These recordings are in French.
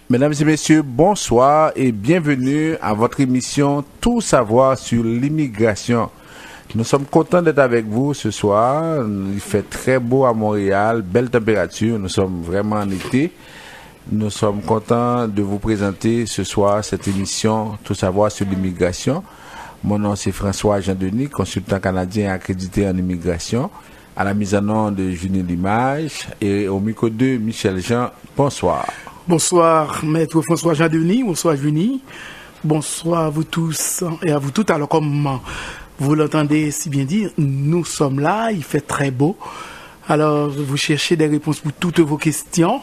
Mesdames et messieurs, bonsoir et bienvenue à votre émission Tout savoir sur l'immigration. Nous sommes contents d'être avec vous ce soir. Il fait très beau à Montréal, belle température. Nous sommes vraiment en été. Nous sommes contents de vous présenter ce soir cette émission Tout savoir sur l'immigration. Mon nom c'est François Jean-Denis, consultant canadien accrédité en immigration. À la mise en onde de Junie Limage et au micro de Michel Jean. Bonsoir. Bonsoir, maître François Jean-Denis, bonsoir Junie, bonsoir à vous tous et à vous toutes. Alors comme vous l'entendez si bien dire, nous sommes là, il fait très beau. Alors vous cherchez des réponses pour toutes vos questions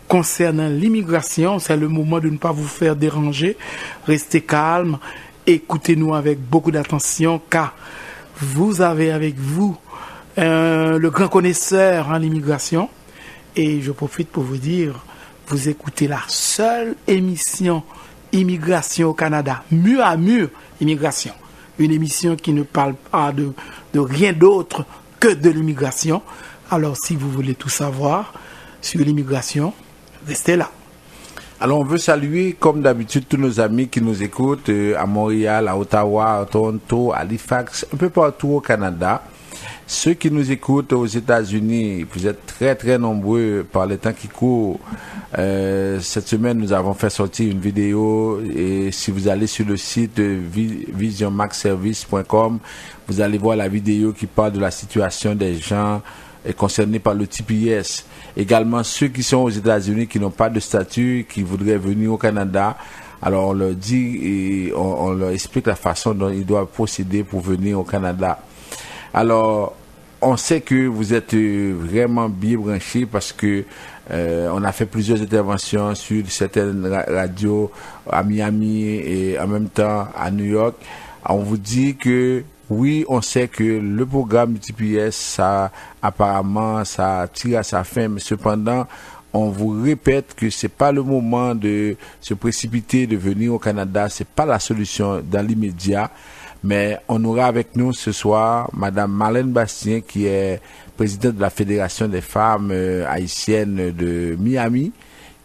concernant l'immigration. C'est le moment de ne pas vous faire déranger, restez calme, écoutez-nous avec beaucoup d'attention car vous avez avec vous le grand connaisseur en immigration. Et je profite pour vous dire, vous écoutez la seule émission Immigration au Canada, mur à mur immigration. Une émission qui ne parle pas de rien d'autre que de l'immigration. Alors si vous voulez tout savoir sur l'immigration, restez là. Alors on veut saluer comme d'habitude tous nos amis qui nous écoutent à Montréal, à Ottawa, à Toronto, à Halifax, un peu partout au Canada. Ceux qui nous écoutent aux États-Unis, vous êtes très très nombreux par les temps qui courent. Cette semaine, nous avons fait sortir une vidéo et si vous allez sur le site visionmaxservice.com, vous allez voir la vidéo qui parle de la situation des gens concernés par le TPS. Également, ceux qui sont aux États-Unis qui n'ont pas de statut, qui voudraient venir au Canada, alors on leur dit et on leur explique la façon dont ils doivent procéder pour venir au Canada. Alors, on sait que vous êtes vraiment bien branchés parce que on a fait plusieurs interventions sur certaines radios à Miami et en même temps à New York. On vous dit que oui, on sait que le programme du TPS, ça apparemment, ça tire à sa fin, mais cependant, on vous répète que c'est pas le moment de se précipiter de venir au Canada, c'est pas la solution dans l'immédiat. Mais on aura avec nous ce soir Madame Marlène Bastien, qui est présidente de la Fédération des femmes haïtiennes de Miami,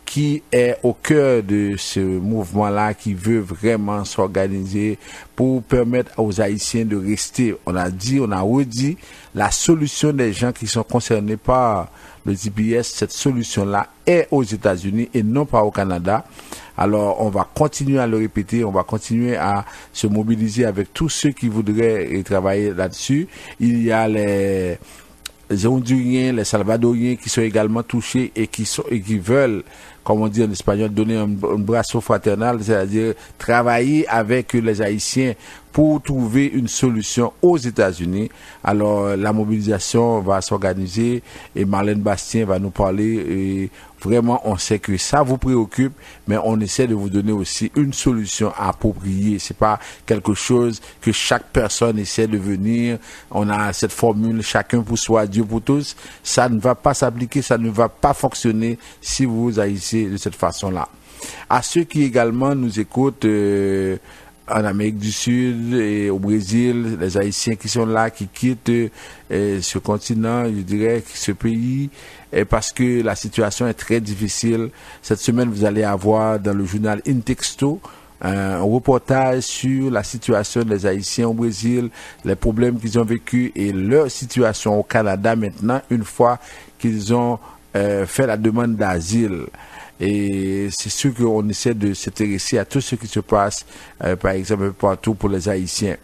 qui est au cœur de ce mouvement-là, qui veut vraiment s'organiser pour permettre aux Haïtiens de rester. On a dit, on a redit, la solution des gens qui sont concernés par le TPS, cette solution-là est aux États-Unis et non pas au Canada. Alors, on va continuer à le répéter, on va continuer à se mobiliser avec tous ceux qui voudraient travailler là-dessus. Il y a les Honduriens, les Salvadoriens qui sont également touchés et qui veulent, comme on dit en espagnol, donner un braceau fraternel, c'est-à-dire travailler avec les Haïtiens pour trouver une solution aux États-Unis. Alors, la mobilisation va s'organiser et Marlène Bastien va nous parler. Et vraiment, on sait que ça vous préoccupe, mais on essaie de vous donner aussi une solution appropriée. C'est pas quelque chose que chaque personne essaie de venir. On a cette formule, chacun pour soi, Dieu pour tous. Ça ne va pas s'appliquer, ça ne va pas fonctionner si vous agissez de cette façon-là. À ceux qui également nous écoutent, en Amérique du Sud et au Brésil, les Haïtiens qui sont là, qui quittent ce continent, je dirais, ce pays, parce que la situation est très difficile. Cette semaine, vous allez avoir dans le journal Intexto un reportage sur la situation des Haïtiens au Brésil, les problèmes qu'ils ont vécus et leur situation au Canada maintenant, une fois qu'ils ont fait la demande d'asile. Et c'est sûr qu'on essaie de s'intéresser à tout ce qui se passe, par exemple, partout pour les Haïtiens.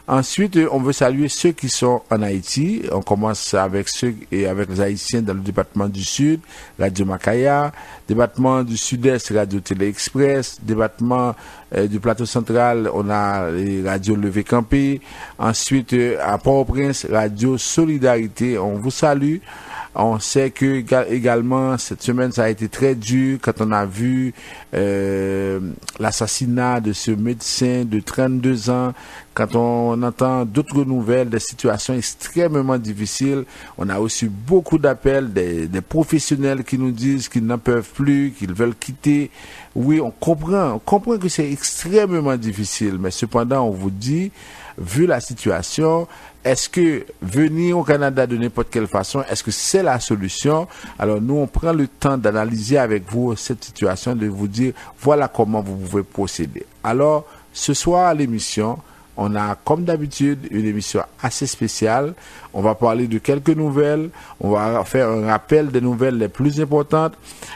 Ensuite, on veut saluer ceux qui sont en Haïti. On commence avec avec les Haïtiens dans le département du Sud, Radio Macaya, département du Sud-Est, Radio Télé Express, département du Plateau Central, on a les Radio Levé Campé. Ensuite, à Port-au-Prince, Radio Solidarité, on vous salue. On sait que également cette semaine ça a été très dur quand on a vu l'assassinat de ce médecin de 32 ans quand on entend d'autres nouvelles, des situations extrêmement difficiles, on a reçu beaucoup d'appels des professionnels qui nous disent qu'ils n'en peuvent plus, qu'ils veulent quitter. Oui, on comprend que c'est extrêmement difficile, mais cependant, on vous dit, vu la situation, est-ce que venir au Canada de n'importe quelle façon, est-ce que c'est la solution? Alors nous, on prend le temps d'analyser avec vous cette situation, de vous dire, voilà comment vous pouvez procéder. Alors, ce soir à l'émission, on a, comme d'habitude, une émission assez spéciale. On va parler de quelques nouvelles. On va faire un rappel des nouvelles les plus importantes.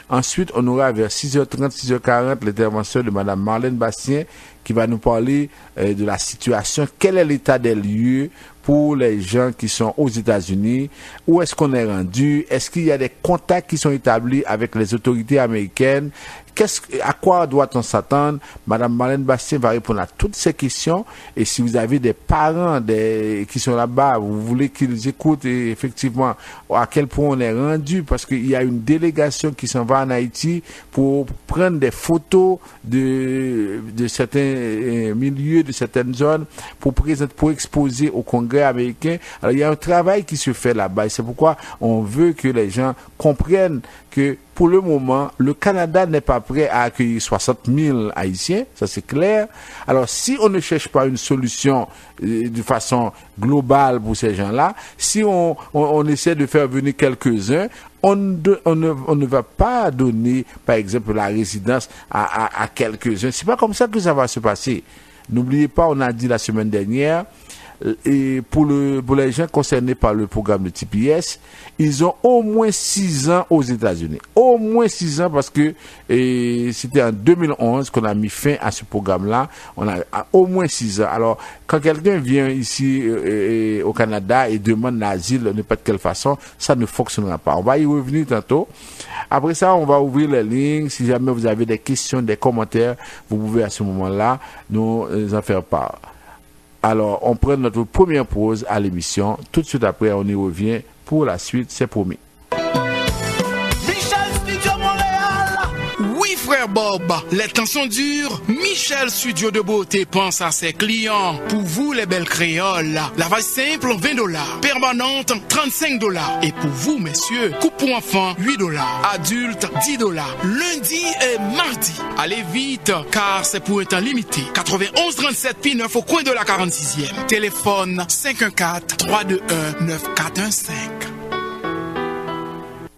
Ensuite, on aura vers 6h30, 6h40 l'intervention de Mme Marlène Bastien qui va nous parler de la situation. Quel est l'état des lieux pour les gens qui sont aux États-Unis? Où est-ce qu'on est rendu? Est-ce qu'il y a des contacts qui sont établis avec les autorités américaines? À quoi doit-on s'attendre? Madame Marlène Bastien va répondre à toutes ces questions. Et si vous avez des parents qui sont là-bas, vous voulez qu'ils écoutent effectivement à quel point on est rendu, parce qu'il y a une délégation qui s'en va en Haïti pour prendre des photos de certains milieux, de certaines zones, pour exposer au Congrès américain. Alors, il y a un travail qui se fait là-bas. Et c'est pourquoi on veut que les gens comprennent que pour le moment, le Canada n'est pas prêt à accueillir 60 000 Haïtiens, ça c'est clair. Alors si on ne cherche pas une solution de façon globale pour ces gens-là, si on essaie de faire venir quelques-uns, on ne va pas donner, par exemple, la résidence à quelques-uns. C'est pas comme ça que ça va se passer. N'oubliez pas, on a dit la semaine dernière, et pour les gens concernés par le programme de TPS, ils ont au moins 6 ans aux États-Unis. Au moins 6 ans, parce que c'était en 2011 qu'on a mis fin à ce programme-là. On a au moins 6 ans. Alors, quand quelqu'un vient ici au Canada et demande l'asile de n'importe quelle façon, ça ne fonctionnera pas. On va y revenir tantôt. Après ça, on va ouvrir les lignes. Si jamais vous avez des questions, des commentaires, vous pouvez à ce moment-là nous en faire part. Alors, on prend notre première pause à l'émission. Tout de suite après, on y revient pour la suite, c'est promis. Oui, frère Bob, les temps sont durs. Michel Studio de Beauté pense à ses clients. Pour vous, les belles créoles, lavage simple, $20. Permanente, $35. Et pour vous, messieurs, coupe pour enfants, $8. Adultes, $10. Lundi et mardi. Allez vite, car c'est pour un temps limité. 91 37 P9 au coin de la 46e. Téléphone 514-321-9415.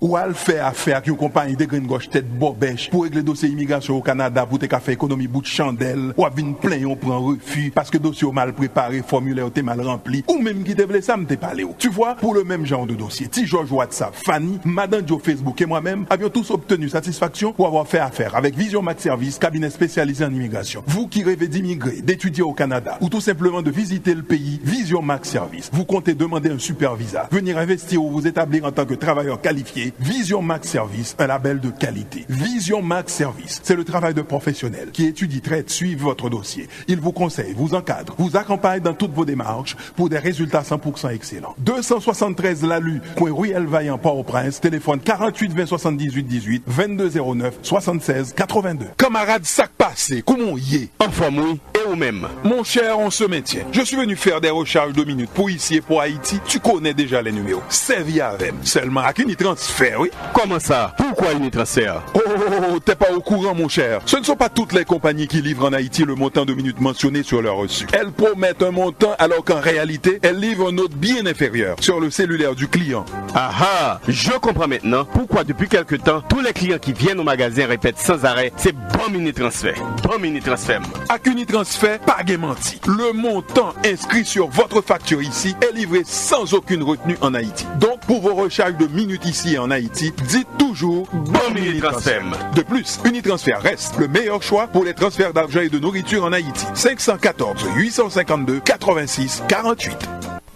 Ou al fait affaire avec une compagnie de green gauche tête bobèche pour régler dossier immigration au Canada pour te faire économie bout de chandelle ou à venir plein on prend refus parce que dossier mal préparé, formulaire était mal rempli ou même qui te voulait ça me te parler. Tu vois, pour le même genre de dossier, Ti George WhatsApp, Fanny, Madame Joe Facebook et moi-même avions tous obtenu satisfaction pour avoir fait affaire avec Vision Max Service, cabinet spécialisé en immigration. Vous qui rêvez d'immigrer, d'étudier au Canada ou tout simplement de visiter le pays, Vision Max Service, vous comptez demander un super visa, venir investir ou vous établir en tant que travailleur qualifié. Vision Max Service, un label de qualité. Vision Max Service, c'est le travail de professionnels qui étudie, traite, suivent votre dossier. Il vous conseille, vous encadre, vous accompagne dans toutes vos démarches pour des résultats 100% excellents. 273 Lalu, coin Ruelle Vaillant, Port-au-Prince, téléphone 48 20 78 18 2209 76 82. Camarade sac passé, comment y est? Enfin, oui, et ou même. Mon cher, on se maintient. Je suis venu faire des recharges de minutes pour ici et pour Haïti. Tu connais déjà les numéros. C'est via Avem. Seulement à Unitransfert, oui. Comment ça? Pourquoi Unitransfert? Oh, t'es pas au courant, mon cher. Ce ne sont pas toutes les compagnies qui livrent en Haïti le montant de minutes mentionné sur leur reçu. Elles promettent un montant alors qu'en réalité, elles livrent un autre bien inférieur sur le cellulaire du client. Ah ah, je comprends maintenant pourquoi depuis quelque temps, tous les clients qui viennent au magasin répètent sans arrêt, c'est bon Unitransfert. Bon Unitransfert. Avec Unitransfert, pas menti. Le montant inscrit sur votre facture ici est livré sans aucune retenue en Haïti. Donc, pour vos recharges de minutes ici et en Haïti, dites toujours bon Unitransfert. De plus, Unitransfert reste le meilleur choix pour les transferts d'argent et de nourriture en Haïti. 514 852 86 48.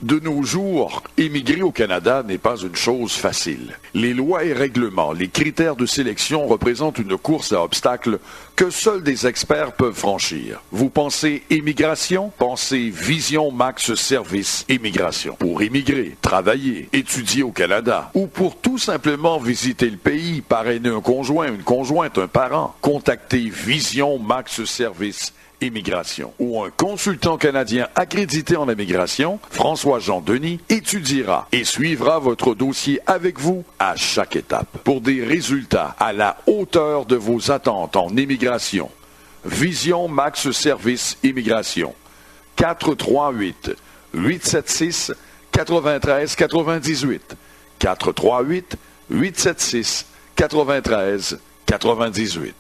De nos jours, émigrer au Canada n'est pas une chose facile. Les lois et règlements, les critères de sélection représentent une course à obstacles que seuls des experts peuvent franchir. Vous pensez immigration? Pensez Vision Max Service Immigration. Pour immigrer, travailler, étudier au Canada ou pour tout simplement visiter le pays, parrainer un conjoint, une conjointe, un parent, contactez Vision Max Service Immigration, où un consultant canadien accrédité en immigration, François-Jean Denis, étudiera et suivra votre dossier avec vous à chaque étape pour des résultats à la hauteur de vos attentes en immigration. Vision Max Service Immigration. 438-876-9398. 438-876-9398.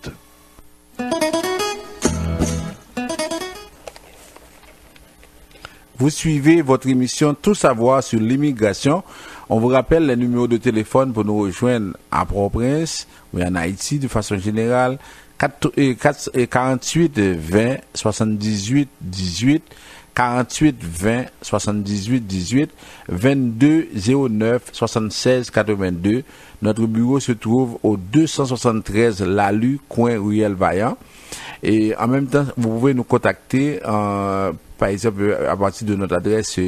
Vous suivez votre émission Tout savoir sur l'immigration. On vous rappelle les numéros de téléphone pour nous rejoindre à Port-au-Prince ou en Haïti de façon générale. 48 20 78 18, 48 20 78 18, 22 09 76 82. Notre bureau se trouve au 273 Lalu, coin Ruelle Vaillant. Et en même temps, vous pouvez nous contacter, par exemple, à partir de notre adresse,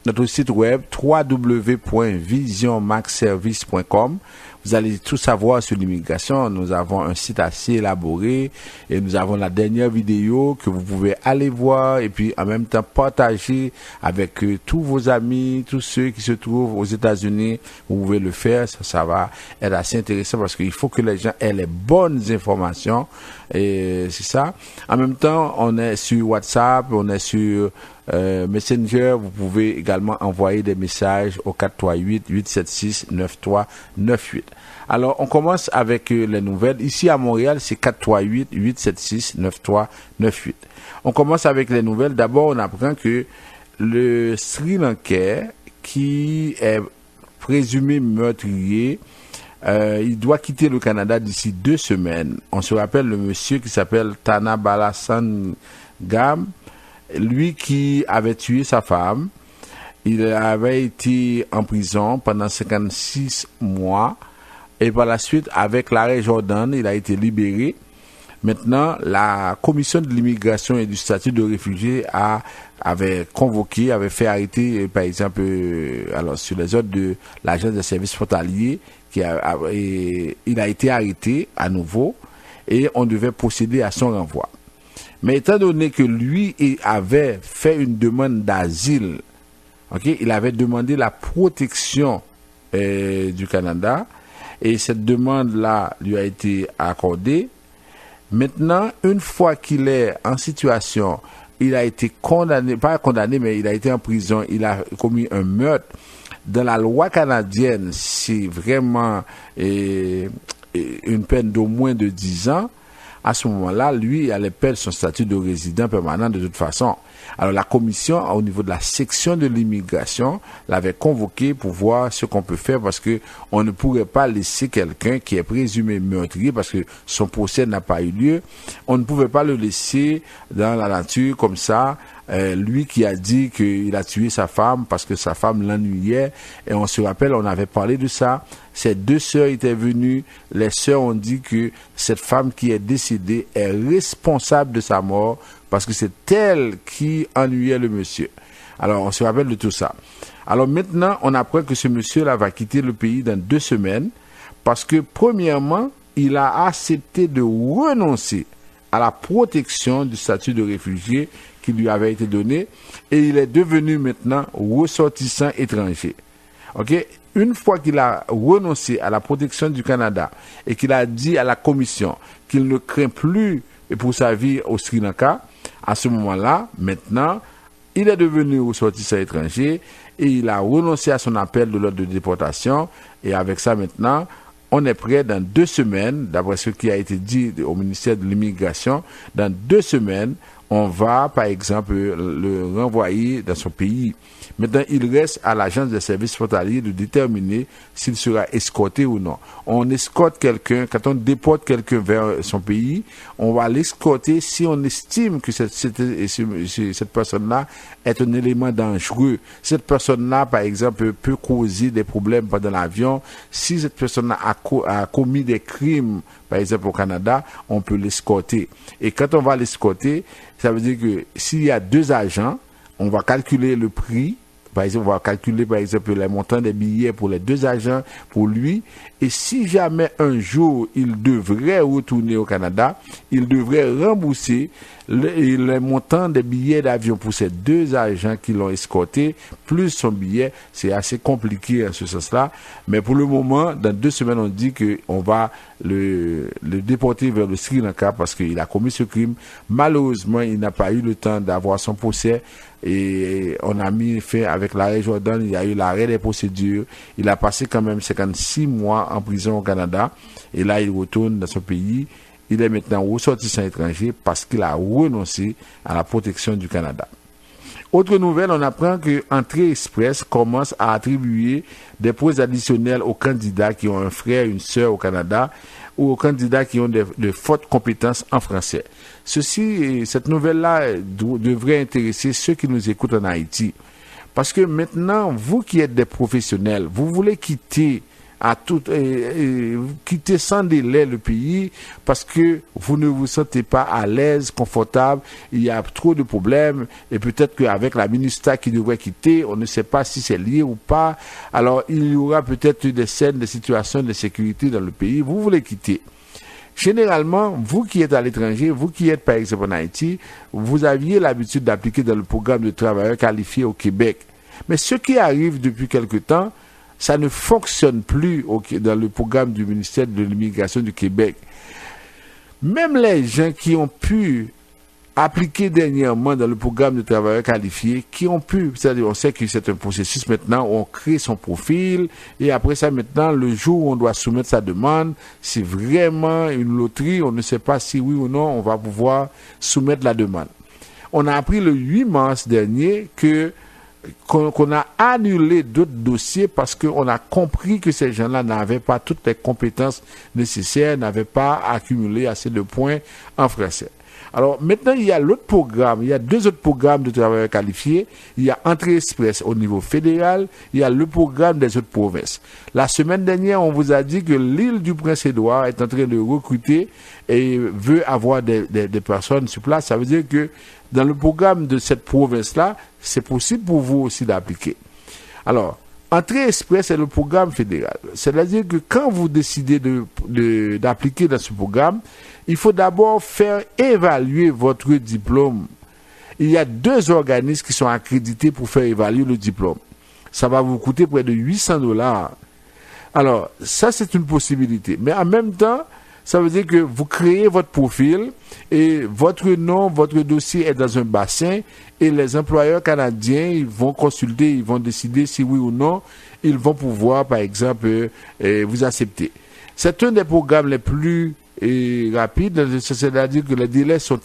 notre site web www.visionmaxservice.com. Vous allez tout savoir sur l'immigration. Nous avons un site assez élaboré et nous avons la dernière vidéo que vous pouvez aller voir et puis en même temps partager avec tous vos amis, tous ceux qui se trouvent aux États-Unis. Vous pouvez le faire, ça va être assez intéressant parce qu'il faut que les gens aient les bonnes informations et c'est ça. En même temps, on est sur WhatsApp, on est sur Messenger. Vous pouvez également envoyer des messages au 438-876-9398. Alors, on commence avec les nouvelles. Ici à Montréal, c'est 438-876-9398. On commence avec les nouvelles. D'abord, on apprend que le Sri Lankais, qui est présumé meurtrier, il doit quitter le Canada d'ici 2 semaines. On se rappelle le monsieur qui s'appelle Tana Balasangam, lui qui avait tué sa femme. Il avait été en prison pendant 56 mois et par la suite, avec l'arrêt Jordan, il a été libéré. Maintenant, la commission de l'immigration et du statut de réfugié avait fait arrêter, par exemple, alors sur les ordres de l'agence des services frontaliers, il a été arrêté à nouveau et on devait procéder à son renvoi. Mais étant donné que lui avait fait une demande d'asile, il avait demandé la protection du Canada et cette demande-là lui a été accordée. Maintenant, une fois qu'il est en situation, il a été condamné, pas condamné, mais il a été en prison, il a commis un meurtre. Dans la loi canadienne, c'est vraiment une peine d'au moins de 10 ans. À ce moment-là, lui, il allait perdre son statut de résident permanent de toute façon. Alors la commission, au niveau de la section de l'immigration, l'avait convoqué pour voir ce qu'on peut faire parce que on ne pourrait pas laisser quelqu'un qui est présumé meurtrier parce que son procès n'a pas eu lieu. On ne pouvait pas le laisser dans la nature comme ça. Lui qui a dit qu'il a tué sa femme parce que sa femme l'ennuyait. Et on se rappelle, on avait parlé de ça. Ses 2 sœurs étaient venues. Les sœurs ont dit que cette femme qui est décédée est responsable de sa mort parce que c'est elle qui ennuyait le monsieur. Alors, on se rappelle de tout ça. Alors maintenant, on apprend que ce monsieur-là va quitter le pays dans 2 semaines parce que, premièrement, il a accepté de renoncer à la protection du statut de réfugié qui lui avait été donné et il est devenu maintenant ressortissant étranger. Une fois qu'il a renoncé à la protection du Canada et qu'il a dit à la commission qu'il ne craint plus pour sa vie au Sri Lanka, à ce moment-là, maintenant, il est devenu ressortissant étranger et il a renoncé à son appel de l'ordre de déportation et avec ça maintenant, on est prêt dans 2 semaines, d'après ce qui a été dit au ministère de l'immigration, dans 2 semaines, on va, par exemple, le renvoyer dans son pays. Maintenant, il reste à l'agence des services frontaliers de déterminer s'il sera escorté ou non. On escorte quelqu'un, quand on déporte quelqu'un vers son pays, on va l'escorter si on estime que cette personne-là est un élément dangereux. Cette personne-là, par exemple, peut causer des problèmes pendant l'avion. Si cette personne-là a commis des crimes, par exemple au Canada, on peut l'escorter. Et quand on va l'escorter, ça veut dire que s'il y a 2 agents, on va calculer le prix Par exemple, on va calculer par exemple les montants des billets pour les 2 agents, pour lui. Et si jamais un jour il devrait retourner au Canada, il devrait rembourser le montant des billets d'avion pour ces 2 agents qui l'ont escorté, plus son billet. C'est assez compliqué en ce sens-là. Mais pour le moment, dans 2 semaines, on dit qu'on va le déporter vers le Sri Lanka parce qu'il a commis ce crime. Malheureusement, il n'a pas eu le temps d'avoir son procès. Et on a mis fin avec l'arrêt Jordan, il y a eu l'arrêt des procédures. Il a passé quand même 56 mois en prison au Canada. Et là, il retourne dans son pays. Il est maintenant ressortissant étranger parce qu'il a renoncé à la protection du Canada. Autre nouvelle, on apprend que Entrée Express commence à attribuer des points additionnels aux candidats qui ont un frère, une sœur au Canada ou aux candidats qui ont de fortes compétences en français. Cette nouvelle-là devrait intéresser ceux qui nous écoutent en Haïti. Parce que maintenant, vous qui êtes des professionnels, vous voulez quitter quitter sans délai le pays parce que vous ne vous sentez pas à l'aise, confortable, il y a trop de problèmes et peut-être qu'avec la ministre qui devrait quitter, on ne sait pas si c'est lié ou pas. Alors il y aura peut-être des scènes, des situations de sécurité dans le pays. Vous voulez quitter. Généralement, vous qui êtes à l'étranger, vous qui êtes par exemple en Haïti, vous aviez l'habitude d'appliquer dans le programme de travailleurs qualifiés au Québec. Mais ce qui arrive depuis quelque temps, ça ne fonctionne plus dans le programme du ministère de l'Immigration du Québec. Même les gens qui ont pu appliquer dernièrement dans le programme de travailleurs qualifiés, c'est-à-dire on sait que c'est un processus maintenant où on crée son profil et après ça maintenant, le jour où on doit soumettre sa demande, c'est vraiment une loterie, on ne sait pas si oui ou non on va pouvoir soumettre la demande. On a appris le 8 mars dernier qu'on a annulé d'autres dossiers parce qu'on a compris que ces gens-là n'avaient pas toutes les compétences nécessaires, n'avaient pas accumulé assez de points en français. Alors maintenant, il y a l'autre programme, il y a 2 autres programmes de travailleurs qualifiés. Il y a Entrée Express au niveau fédéral, il y a le programme des autres provinces. La semaine dernière, on vous a dit que l'île du Prince-Édouard est en train de recruter et veut avoir des personnes sur place. Ça veut dire que dans le programme de cette province-là, c'est possible pour vous aussi d'appliquer. Alors, Entrée Express est le programme fédéral. C'est-à-dire que quand vous décidez d'appliquer dans ce programme, il faut d'abord faire évaluer votre diplôme. Il y a 2 organismes qui sont accrédités pour faire évaluer le diplôme. Ça va vous coûter près de $800. Alors, ça c'est une possibilité. Mais en même temps, ça veut dire que vous créez votre profil et votre nom, votre dossier est dans un bassin et les employeurs canadiens, ils vont consulter, ils vont décider si oui ou non, ils vont pouvoir, par exemple, vous accepter. C'est un des programmes les plus rapides, c'est-à-dire que les délais sont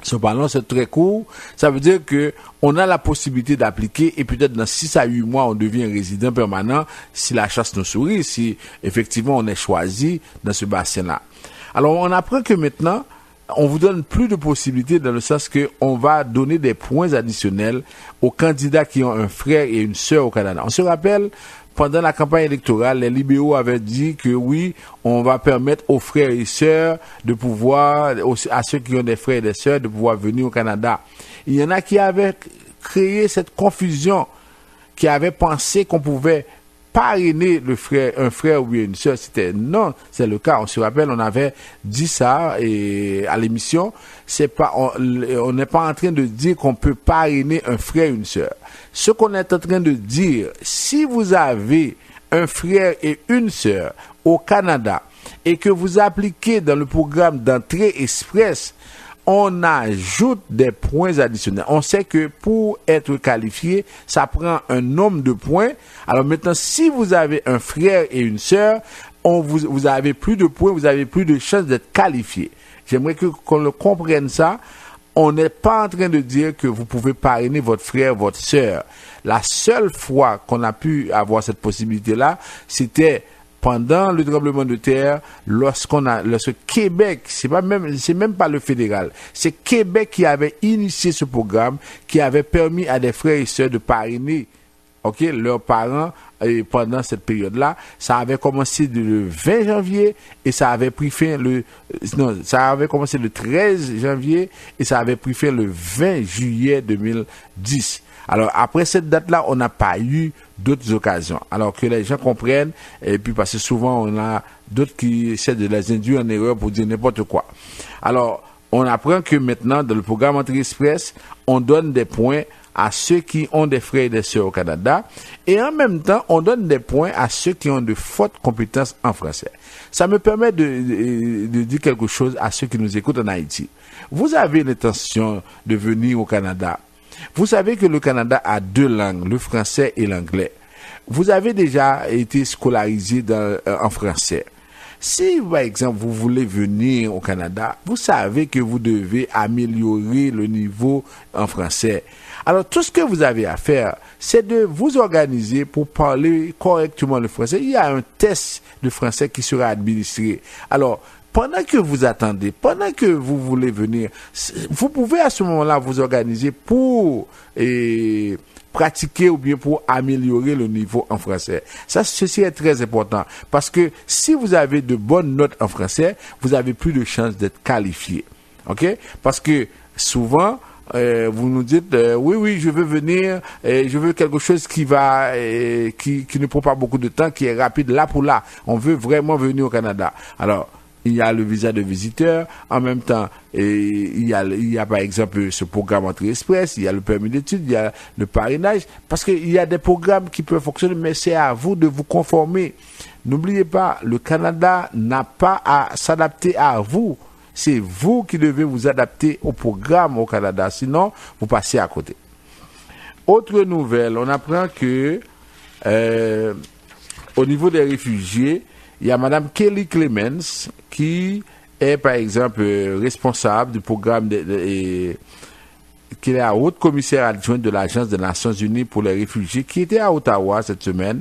c'est très court. Ça veut dire que on a la possibilité d'appliquer et peut-être dans 6 à 8 mois, on devient résident permanent si la chasse nous sourit, si effectivement on est choisi dans ce bassin-là. Alors, on apprend que maintenant, on vous donne plus de possibilités dans le sens que on va donner des points additionnels aux candidats qui ont un frère et une sœur au Canada. On se rappelle, pendant la campagne électorale, les libéraux avaient dit que oui, on va permettre aux frères et sœurs de pouvoir, à ceux qui ont des frères et des sœurs, de pouvoir venir au Canada. Il y en a qui avaient créé cette confusion, qui avaient pensé qu'on pouvait parrainer un frère ou bien une sœur. Non, c'est le cas. On se rappelle, on avait dit ça à l'émission. On n'est pas en train de dire qu'on peut parrainer un frère ou une sœur. Ce qu'on est en train de dire, si vous avez un frère et une sœur au Canada et que vous appliquez dans le programme d'Entrée Express, on ajoute des points additionnels. On sait que pour être qualifié, ça prend un nombre de points. Alors maintenant, si vous avez un frère et une sœur, vous avez plus de points, vous avez plus de chances d'être qualifié. J'aimerais qu'on le comprenne ça. On n'est pas en train de dire que vous pouvez parrainer votre frère, votre sœur. La seule fois qu'on a pu avoir cette possibilité-là, c'était pendant le tremblement de terre, lorsque Québec, c'est même pas le fédéral, c'est Québec qui avait initié ce programme, qui avait permis à des frères et sœurs de parrainer, leurs parents, et pendant cette période-là. Ça avait commencé le 20 janvier et ça avait pris fin ça avait commencé le 13 janvier et ça avait pris fin le 20 juillet 2010. Alors après cette date-là, on n'a pas eu d'autres occasions. Alors que les gens comprennent, et puis parce que souvent on a d'autres qui essaient de les induire en erreur pour dire n'importe quoi. Alors, on apprend que maintenant, dans le programme Entrée Express, on donne des points à ceux qui ont des frères et des sœurs au Canada, et en même temps, on donne des points à ceux qui ont de fortes compétences en français. Ça me permet de dire quelque chose à ceux qui nous écoutent en Haïti. Vous avez l'intention de venir au Canada. Vous savez que le Canada a 2 langues, le français et l'anglais. Vous avez déjà été scolarisé en français. Si, par exemple, vous voulez venir au Canada, vous savez que vous devez améliorer le niveau en français. Alors, tout ce que vous avez à faire, c'est de vous organiser pour parler correctement le français. Il y a un test de français qui sera administré. Alors, pendant que vous attendez, pendant que vous voulez venir, vous pouvez à ce moment-là vous organiser pour pratiquer ou bien pour améliorer le niveau en français. Ceci est très important parce que si vous avez de bonnes notes en français, vous avez plus de chances d'être qualifié. OK? Parce que souvent, vous nous dites oui, je veux venir, je veux quelque chose qui va qui ne prend pas beaucoup de temps, qui est rapide là pour là. On veut vraiment venir au Canada. Alors, il y a le visa de visiteur, en même temps, il y a par exemple ce programme Entrée Express, il y a le permis d'études, il y a le parrainage, parce qu'il y a des programmes qui peuvent fonctionner, mais c'est à vous de vous conformer. N'oubliez pas, le Canada n'a pas à s'adapter à vous. C'est vous qui devez vous adapter au programme au Canada, sinon vous passez à côté. Autre nouvelle, on apprend que au niveau des réfugiés, il y a Mme Kelly Clemens qui est, par exemple, responsable du programme qui est la haute commissaire adjointe de l'Agence des Nations Unies pour les réfugiés, qui était à Ottawa cette semaine,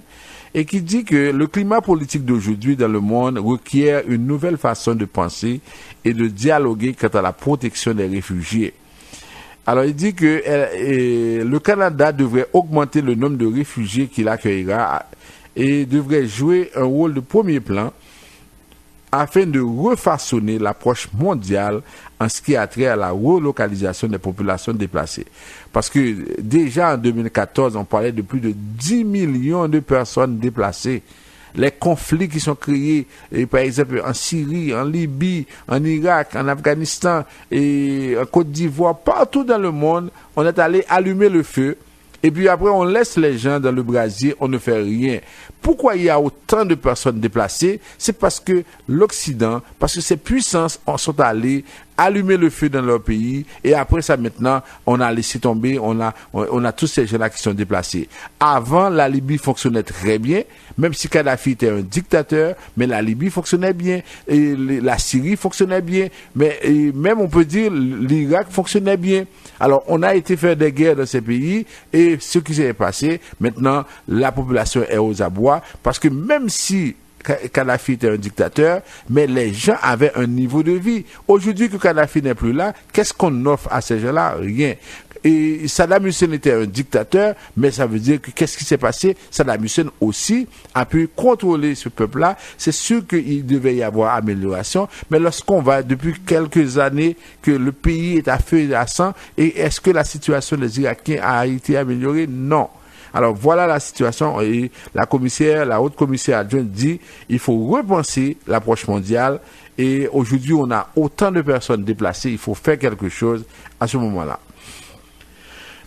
et qui dit que le climat politique d'aujourd'hui dans le monde requiert une nouvelle façon de penser et de dialoguer quant à la protection des réfugiés. Alors, il dit que le Canada devrait augmenter le nombre de réfugiés qu'il accueillera et devrait jouer un rôle de premier plan afin de refaçonner l'approche mondiale en ce qui a trait à la relocalisation des populations déplacées. Parce que déjà en 2014, on parlait de plus de 10 millions de personnes déplacées. Les conflits qui sont créés, par exemple en Syrie, en Libye, en Irak, en Afghanistan et en Côte d'Ivoire, partout dans le monde, on est allé allumer le feu. Et puis après, on laisse les gens dans le brasier, on ne fait rien. Pourquoi il y a autant de personnes déplacées? C'est parce que l'Occident, parce que ces puissances sont allées allumer le feu dans leur pays, et après ça maintenant, on a laissé tomber, on a tous ces gens-là qui sont déplacés. Avant, la Libye fonctionnait très bien, même si Kadhafi était un dictateur, mais la Libye fonctionnait bien, et la Syrie fonctionnait bien, mais même on peut dire l'Irak fonctionnait bien. Alors, on a été faire des guerres dans ces pays, et ce qui s'est passé, maintenant, la population est aux abois, parce que même si Kadhafi était un dictateur, mais les gens avaient un niveau de vie. Aujourd'hui que Kadhafi n'est plus là, qu'est-ce qu'on offre à ces gens-là? Rien. Et Saddam Hussein était un dictateur, mais ça veut dire que qu'est-ce qui s'est passé? Saddam Hussein aussi a pu contrôler ce peuple-là. C'est sûr qu'il devait y avoir amélioration, mais lorsqu'on va depuis quelques années que le pays est à feu et à sang, et est-ce que la situation des Irakiens a été améliorée? Non. Alors voilà la situation, et la haute commissaire adjointe dit il faut repenser l'approche mondiale, et aujourd'hui on a autant de personnes déplacées, il faut faire quelque chose à ce moment-là.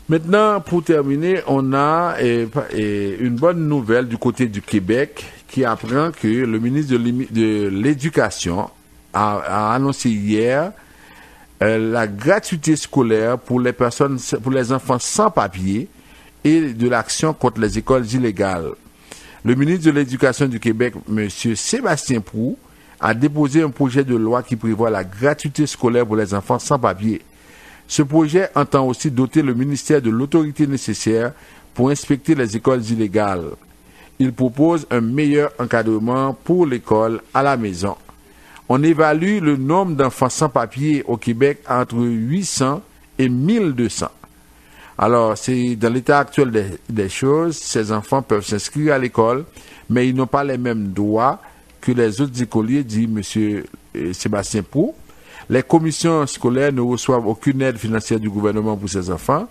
Maintenant, pour terminer, on a une bonne nouvelle du côté du Québec qui apprend que le ministre de l'Éducation a annoncé hier la gratuité scolaire pour les enfants sans papier et de l'action contre les écoles illégales. Le ministre de l'Éducation du Québec, M. Sébastien Proulx, a déposé un projet de loi qui prévoit la gratuité scolaire pour les enfants sans papier. Ce projet entend aussi doter le ministère de l'autorité nécessaire pour inspecter les écoles illégales. Il propose un meilleur encadrement pour l'école à la maison. On évalue le nombre d'enfants sans papier au Québec entre 800 et 1200. Alors, c'est dans l'état actuel des choses, ces enfants peuvent s'inscrire à l'école, mais ils n'ont pas les mêmes droits que les autres écoliers, dit M. Sébastien Proulx. Les commissions scolaires ne reçoivent aucune aide financière du gouvernement pour ces enfants.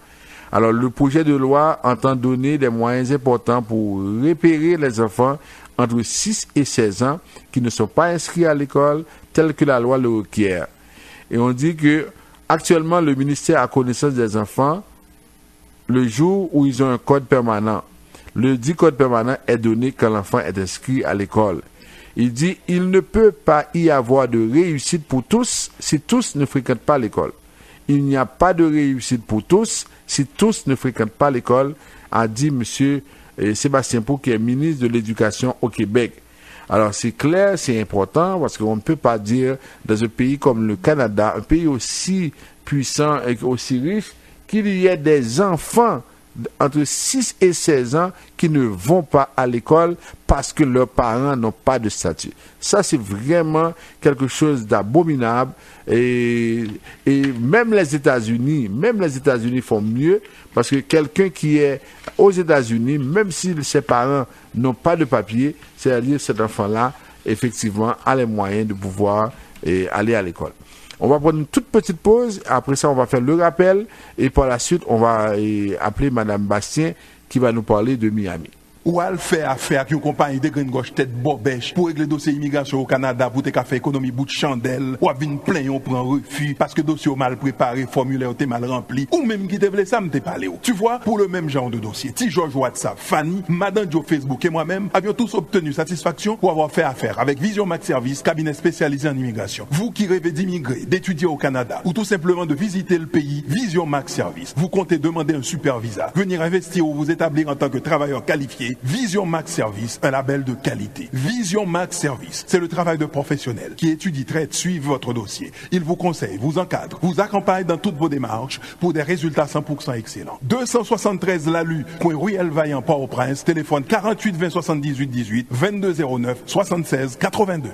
Alors, le projet de loi entend donner des moyens importants pour repérer les enfants entre 6 et 16 ans qui ne sont pas inscrits à l'école tel que la loi le requiert. Et on dit que actuellement, le ministère a connaissance des enfants le jour où ils ont un code permanent. Le dit code permanent est donné quand l'enfant est inscrit à l'école. Il dit il ne peut pas y avoir de réussite pour tous si tous ne fréquentent pas l'école. Il n'y a pas de réussite pour tous si tous ne fréquentent pas l'école, a dit M. Sébastien Pou, qui est ministre de l'Éducation au Québec. Alors c'est clair, c'est important, parce qu'on ne peut pas dire dans un pays comme le Canada, un pays aussi puissant et aussi riche, qu'il y ait des enfants entre 6 et 16 ans qui ne vont pas à l'école parce que leurs parents n'ont pas de statut. Ça, c'est vraiment quelque chose d'abominable. Et même les États-Unis font mieux, parce que quelqu'un qui est aux États-Unis, même si ses parents n'ont pas de papier, c'est-à-dire cet enfant-là, effectivement, a les moyens de pouvoir aller à l'école. On va prendre une toute petite pause. Après ça, on va faire le rappel. Et par la suite, on va appeler Madame Bastien qui va nous parler de Miami. Ou al fait affaire avec une compagnie de grande gauche tête bobèche pour régler le dossier immigration au Canada pour te faire économie bout de chandelle ou à venir plein on prend refus parce que dossier mal préparé, formulaire t'es mal rempli ou même qui te voulait ça me t'es parlé. Tu vois, pour le même genre de dossier, Ti George WhatsApp, Fanny, Madame Joe Facebook et moi-même avions tous obtenu satisfaction pour avoir fait affaire avec Vision Max Service, cabinet spécialisé en immigration. Vous qui rêvez d'immigrer, d'étudier au Canada ou tout simplement de visiter le pays, Vision Max Service. Vous comptez demander un super visa, venir investir ou vous établir en tant que travailleur qualifié. Vision Max Service, un label de qualité. Vision Max Service, c'est le travail de professionnels qui étudie, traite, suivent votre dossier. Il vous conseille, vous encadre, vous accompagne dans toutes vos démarches pour des résultats 100% excellents. 273 Lalu, coin Ruelle Vaillant, Port-au-Prince, téléphone 48 20 78 18, 22 09 76 82.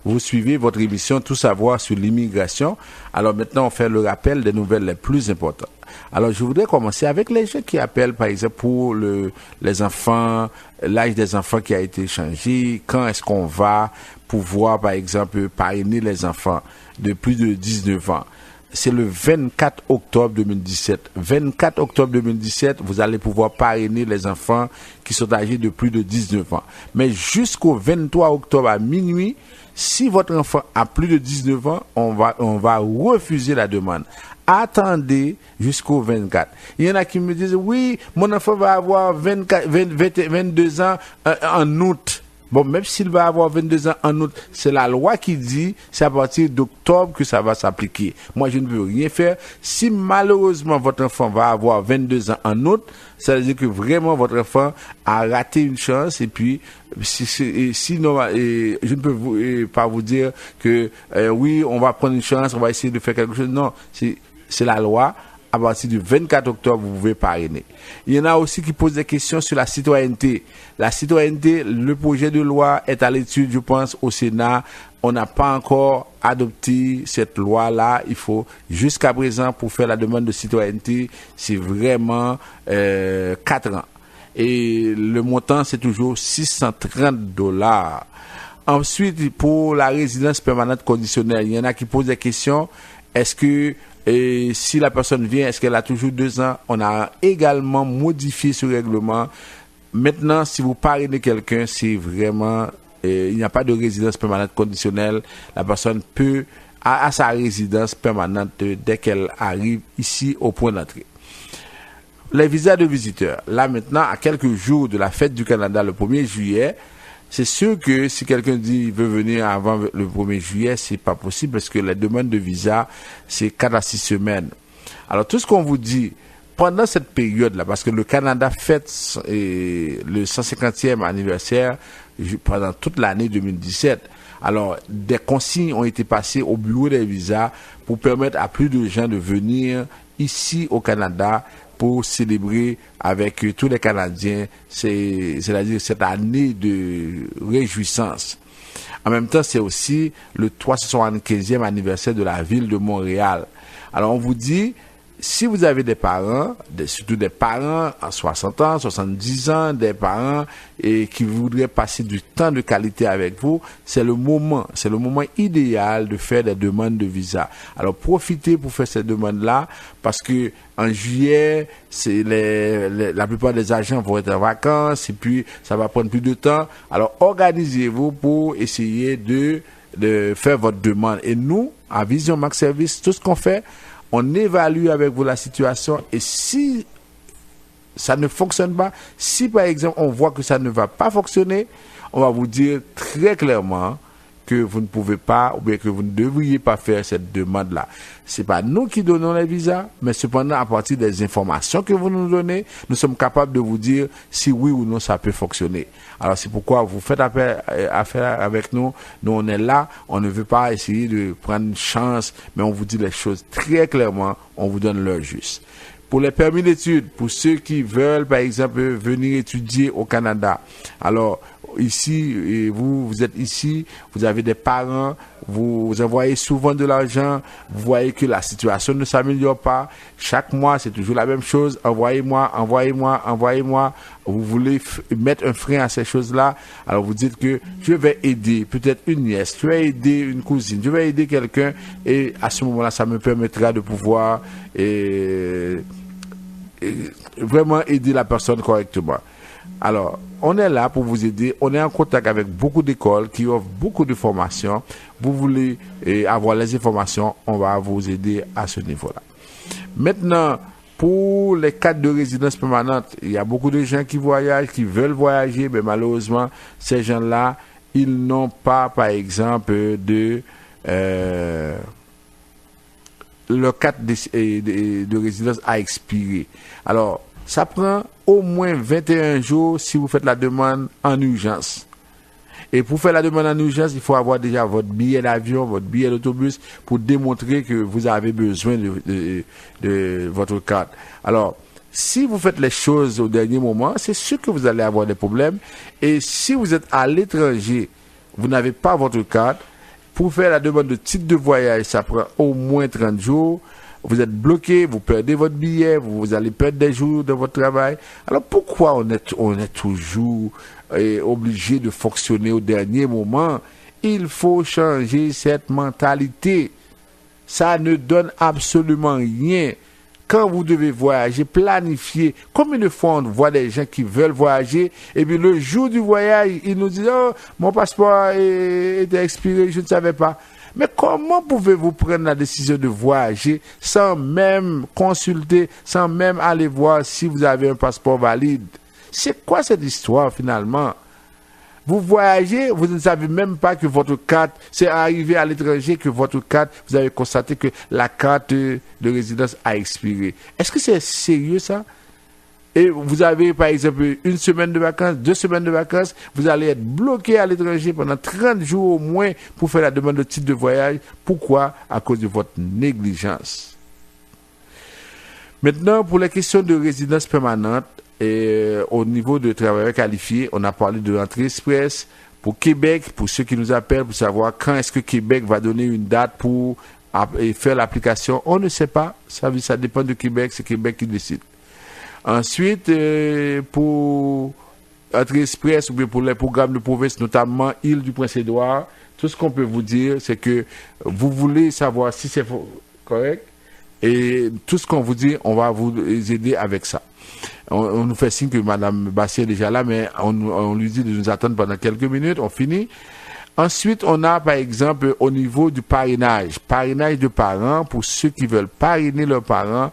Vous suivez votre émission Tout savoir sur l'immigration. Alors maintenant, on fait le rappel des nouvelles les plus importantes. Alors je voudrais commencer avec les gens qui appellent, par exemple, pour les enfants, l'âge des enfants qui a été changé. Quand est-ce qu'on va pouvoir, par exemple, parrainer les enfants de plus de 19 ans? C'est le 24 octobre 2017. 24 octobre 2017, vous allez pouvoir parrainer les enfants qui sont âgés de plus de 19 ans. Mais jusqu'au 23 octobre à minuit, si votre enfant a plus de 19 ans, on va refuser la demande. Attendez jusqu'au 24. Il y en a qui me disent, oui, mon enfant va avoir 22 ans en août. Bon, même s'il va avoir 22 ans en août, c'est la loi qui dit, c'est à partir d'octobre que ça va s'appliquer. Moi, je ne veux rien faire. Si malheureusement votre enfant va avoir 22 ans en août, ça veut dire que vraiment votre enfant a raté une chance. Et puis, sinon, je ne peux pas vous dire que oui, on va prendre une chance, on va essayer de faire quelque chose. Non, c'est la loi. À partir du 24 octobre, vous pouvez parrainer. Il y en a aussi qui posent des questions sur la citoyenneté. La citoyenneté, le projet de loi est à l'étude, je pense, au Sénat. On n'a pas encore adopté cette loi-là. Il faut, jusqu'à présent, pour faire la demande de citoyenneté, c'est vraiment 4 ans. Et le montant, c'est toujours $630. Ensuite, pour la résidence permanente conditionnelle, il y en a qui posent des questions. Est-ce que si la personne vient, est-ce qu'elle a toujours 2 ans? On a également modifié ce règlement. Maintenant, si vous parrainez quelqu'un, c'est vraiment, il n'y a pas de résidence permanente conditionnelle. La personne peut, à sa résidence permanente dès qu'elle arrive ici au point d'entrée. Les visas de visiteurs. Là, maintenant, à quelques jours de la fête du Canada, le 1er juillet, c'est sûr que si quelqu'un dit qu'il veut venir avant le 1er juillet, c'est pas possible parce que les demandes de visa, c'est 4 à 6 semaines. Alors, tout ce qu'on vous dit, pendant cette période-là, parce que le Canada fête le 150e anniversaire pendant toute l'année 2017, alors, des consignes ont été passées au bureau des visas pour permettre à plus de gens de venir ici au Canada pour célébrer avec tous les Canadiens, c'est-à-dire cette année de réjouissance. En même temps, c'est aussi le 375e anniversaire de la ville de Montréal. Alors, on vous dit, si vous avez des parents, surtout des parents à 60 ans, 70 ans, des parents qui voudraient passer du temps de qualité avec vous, c'est le moment idéal de faire des demandes de visa. Alors profitez pour faire ces demandes-là, parce que en juillet, la plupart des agents vont être en vacances et puis ça va prendre plus de temps. Alors organisez-vous pour essayer de faire votre demande. Et nous, à Vision Max Service, tout ce qu'on fait, on évalue avec vous la situation, et si ça ne fonctionne pas, si par exemple on voit que ça ne va pas fonctionner, on va vous dire très clairement que vous ne pouvez pas, ou bien que vous ne devriez pas faire cette demande-là. C'est pas nous qui donnons les visas, mais cependant, à partir des informations que vous nous donnez, nous sommes capables de vous dire si oui ou non ça peut fonctionner. Alors c'est pourquoi vous faites affaire avec nous. Nous, on est là, on ne veut pas essayer de prendre une chance, mais on vous dit les choses très clairement, on vous donne l'heure juste. Pour les permis d'études, pour ceux qui veulent, par exemple, venir étudier au Canada, alors ici, vous êtes ici, vous avez des parents, vous envoyez souvent de l'argent, vous voyez que la situation ne s'améliore pas. Chaque mois, c'est toujours la même chose. Envoyez-moi. Vous voulez mettre un frein à ces choses-là. Alors vous dites que je vais aider peut-être une nièce, je vais aider une cousine, je vais aider quelqu'un, et à ce moment-là, ça me permettra de pouvoir vraiment aider la personne correctement. Alors, on est là pour vous aider. On est en contact avec beaucoup d'écoles qui offrent beaucoup de formations. Vous voulez avoir les informations, on va vous aider à ce niveau-là. Maintenant, pour les cadres de résidence permanente, il y a beaucoup de gens qui voyagent, qui veulent voyager, mais malheureusement, ces gens-là, ils n'ont pas, par exemple, le cadre de résidence a expiré. Alors, ça prend au moins 21 jours si vous faites la demande en urgence. Et pour faire la demande en urgence, il faut avoir déjà votre billet d'avion, votre billet d'autobus, pour démontrer que vous avez besoin de votre carte. Alors, si vous faites les choses au dernier moment, c'est sûr que vous allez avoir des problèmes. Et si vous êtes à l'étranger, vous n'avez pas votre carte, pour faire la demande de titre de voyage, ça prend au moins 30 jours. Vous êtes bloqué, vous perdez votre billet, vous allez perdre des jours de votre travail. Alors pourquoi on est toujours obligé de fonctionner au dernier moment? Il faut changer cette mentalité. Ça ne donne absolument rien. Quand vous devez voyager, planifier. Combien de fois on voit des gens qui veulent voyager, et puis le jour du voyage, ils nous disent « Oh, mon passeport était expiré, je ne savais pas ». Mais comment pouvez-vous prendre la décision de voyager sans même consulter, sans même aller voir si vous avez un passeport valide? C'est quoi cette histoire finalement? Vous voyagez, vous ne savez même pas que votre carte, c'est arrivé à l'étranger que votre carte, vous avez constaté que la carte de résidence a expiré. Est-ce que c'est sérieux ça? Et vous avez par exemple une semaine de vacances, 2 semaines de vacances, vous allez être bloqué à l'étranger pendant 30 jours au moins pour faire la demande de titre de voyage. Pourquoi? À cause de votre négligence. Maintenant, pour les questions de résidence permanente, au niveau de travailleurs qualifiés, on a parlé de l'entrée express. Pour Québec, pour ceux qui nous appellent pour savoir quand est-ce que Québec va donner une date pour faire l'application, on ne sait pas. Ça dépend de Québec, c'est Québec qui décide. Ensuite, pour Entrée Express ou bien pour les programmes de province, notamment Île du Prince-Édouard, tout ce qu'on peut vous dire, c'est que vous voulez savoir si c'est correct, et tout ce qu'on vous dit, on va vous aider avec ça. On nous fait signe que Mme Bastien est déjà là, mais on lui dit de nous attendre pendant quelques minutes, on finit. Ensuite, on a par exemple au niveau du parrainage de parents, pour ceux qui veulent parrainer leurs parents,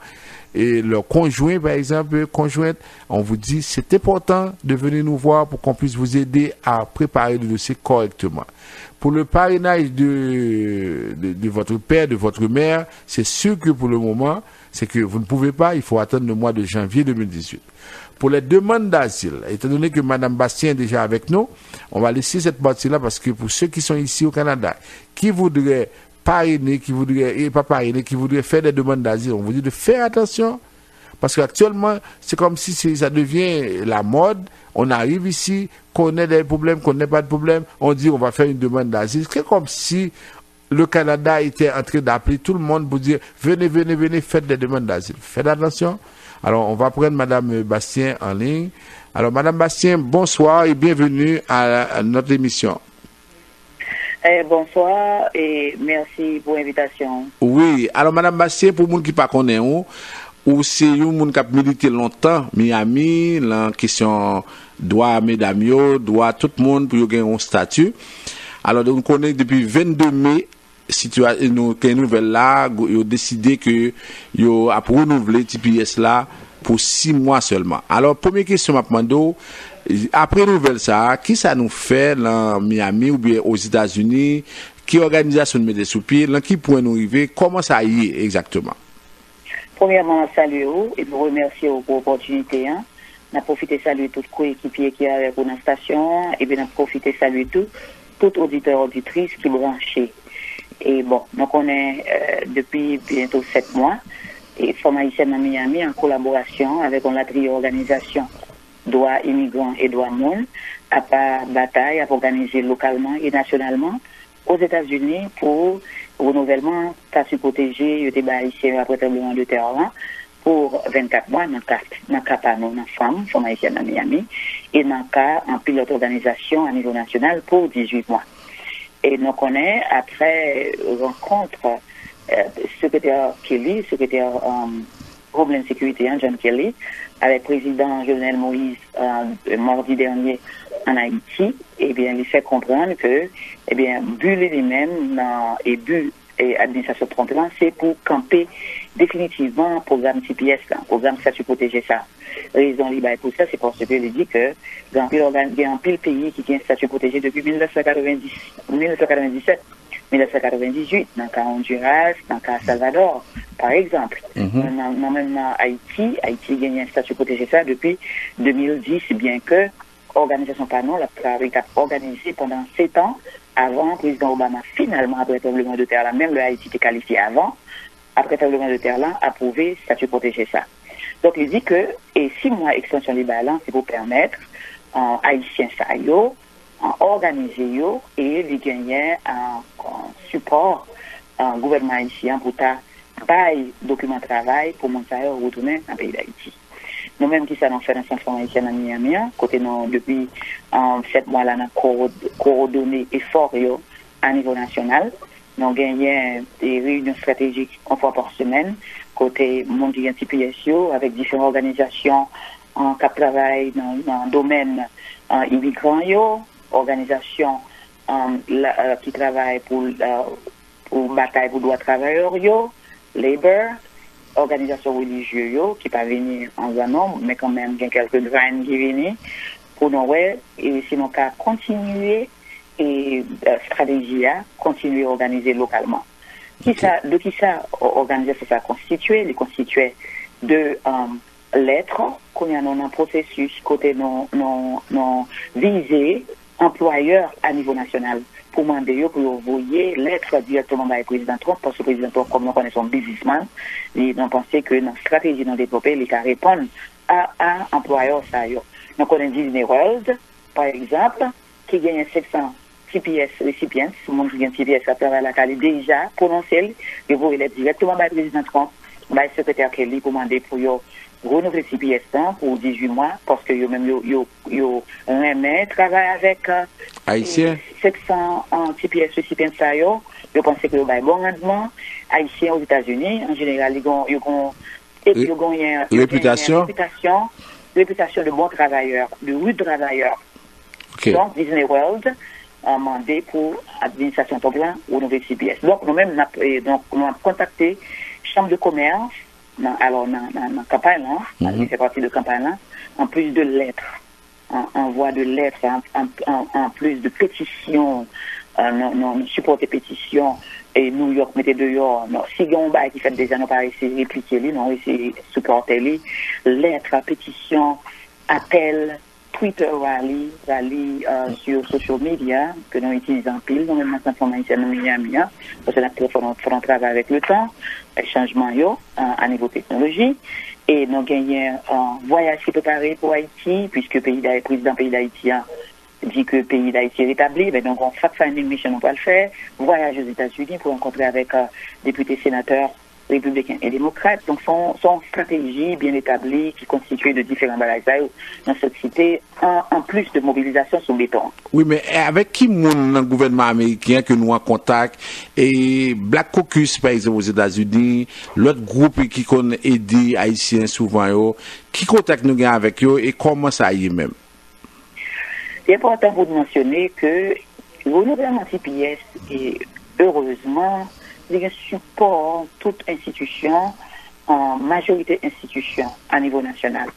et leur conjoint, par exemple, conjointe, on vous dit c'est important de venir nous voir pour qu'on puisse vous aider à préparer le dossier correctement. Pour le parrainage de votre père, de votre mère, c'est sûr que pour le moment, c'est que vous ne pouvez pas, il faut attendre le mois de janvier 2018. Pour les demandes d'asile, étant donné que Mme Bastien est déjà avec nous, on va laisser cette partie-là parce que pour ceux qui sont ici au Canada, qui voudraient parrainer, qui voudraient faire des demandes d'asile, on vous dit de faire attention, parce qu'actuellement, c'est comme si ça devient la mode. On arrive ici, qu'on ait des problèmes, qu'on n'ait pas de problème, on dit on va faire une demande d'asile. C'est comme si le Canada était en train d'appeler tout le monde pour dire venez, faites des demandes d'asile. Faites attention. Alors, on va prendre Madame Bastien en ligne. Alors, Madame Bastien, bonsoir et bienvenue à notre émission. Bonsoir et merci pour l'invitation. Oui, alors Madame Bastien, pour les gens qui ne connaissent pas, ou c'est un monde qui a milité longtemps, Miami, la question droit mesdames, droit tout le monde pour gagner un statut. Alors, on connaît depuis 22 mai, situation nouvelle là, ils ont décidé que ils ont renouvelé TPS là pour 6 mois seulement. Alors, première question, Mapmando, après nouvelle ça, qui ça nous fait dans Miami ou bien aux États-Unis, qui organisation met des sous pied, qui pourrait nous arriver, comment ça y est exactement? Premièrement, saluer et vous remercier pour l'opportunité. On a profité de saluer tout coéquipier qui est avec nous dans la station, et bien on a profité de saluer tout auditeur, auditrice qui est branché. Et bon, donc on est depuis bientôt 7 mois, et Forme haïtienne à Miami en collaboration avec la organisation droits immigrants et droits monde, à part bataille, à organiser localement et nationalement aux États-Unis pour renouvellement, statut protégé, des haïtiens après tremblement de terre pour 24 mois, dans le cas pas non, Forme haïtienne à Miami, et dans le cas en pilote organisation à niveau national pour 18 mois. Et nous connaissons, après rencontre, secrétaire Kelly, secrétaire Homeland Security, John Kelly, avec le président Jovenel Moïse mardi dernier en Haïti, eh bien, il fait comprendre que, eh bien, but lui-même et but et administration Trump-là, c'est pour camper définitivement le programme TPS, le programme statut protégé ça. Raison libre pour ça, c'est parce que il dit que il y a un pile pays qui tient statut protégé depuis 1997, 1998, dans le cas Honduras, dans le cas Salvador, par exemple. Dans même Haïti gagne un statut protégé ça depuis 2010, bien que l'organisation PANO l'a organisé pendant 7 ans avant le président Obama, finalement, après le tremblement de terre là, même le Haïti était qualifié avant, après le tremblement de terre là, approuvé statut protégé ça. Donc, il dit que, et 6 mois extension libérale, c'est pour permettre Haïtiens ça organiser et de gagner un support gouvernement haïtien pour ta bail document de travail pour mon salaire retourner dans le pays d'Haïti. Nous-mêmes qui sommes fait dans le centre haïtien à Miami, côté nous depuis 7 mois là, nous coordonné effort à niveau national. Nous gagnons des réunions stratégiques une fois par semaine, côté monde qui TPS avec différentes organisations en cap travail dans le domaine immigrant, organisations qui travaillent pour bataille pour droits travailleurs, labor, organisations religieuses qui pas venir en grand nombre, mais quand même il y a quelques graines qui viennent pour nous et sinon qu'à continuer et stratégie à continuer à organiser localement. De qui ça organisation ça constitué, les constitué de lettres qu'on a dans un processus côté non visé employeurs à niveau national pour demander pour envoyer lettre directement au président Trump parce que le président Trump comme nous connaissons businessman il a pensé que dans stratégie dans développer les cas répondre à employeurs ça nous connaissons Disney World par exemple qui gagne 700 TPS récipients tout le monde qui gagne TPS à travers la Cali déjà prononcé il vous il est directement au président Trump le secrétaire Kelly pour demander pour renouveler TPS pour 18 mois parce que yo remet travail avec Haïtiens 700 TPS récipients ça yo pense que yo ba bon rendement Haïtiens aux États-Unis en général ils ont réputation de bons travailleurs, de rudes travailleurs. Okay. Donc Disney World a demandé pour l'administration Toblan ou renouveler TPS. Donc nous-mêmes nous avons contacté Chambre de commerce dans la campagne là, fait partie de campagne là, en plus de lettres, envoi de lettres, en plus de pétitions, support des pétitions, et New York mettait dehors, si on a qui fait déjà, nous pas essayer de répliquer lui, non, essayer de supporter lui, lettres, pétitions, appels, Twitter rally sur social media, que nous utilisons en pile, nous même dans information dans Miami, parce que nous faisons travail avec le temps, changement à niveau technologie, et nous gagnons un voyage qui est préparé pour Haïti, puisque le président pays d'Haïti dit que le pays d'Haïti est rétabli, ben donc on fact-finding mission, on va le faire, voyage aux États-Unis pour rencontrer avec députés, sénateurs, républicains et démocrates. Donc son stratégie bien établie qui constituée de différents bagages dans cette cité, en plus de mobilisation sur béton. Oui, mais avec qui monde dans le gouvernement américain que nous en contact et Black Caucus par exemple aux États-Unis, l'autre groupe qui connaît aidé haïtiens souvent yo, qui contact nous gagne avec eux et comment ça y est même? C'est important pour mentionner que le gouvernement TPS est heureusement il y a un support toute institution, en majorité institution à niveau national.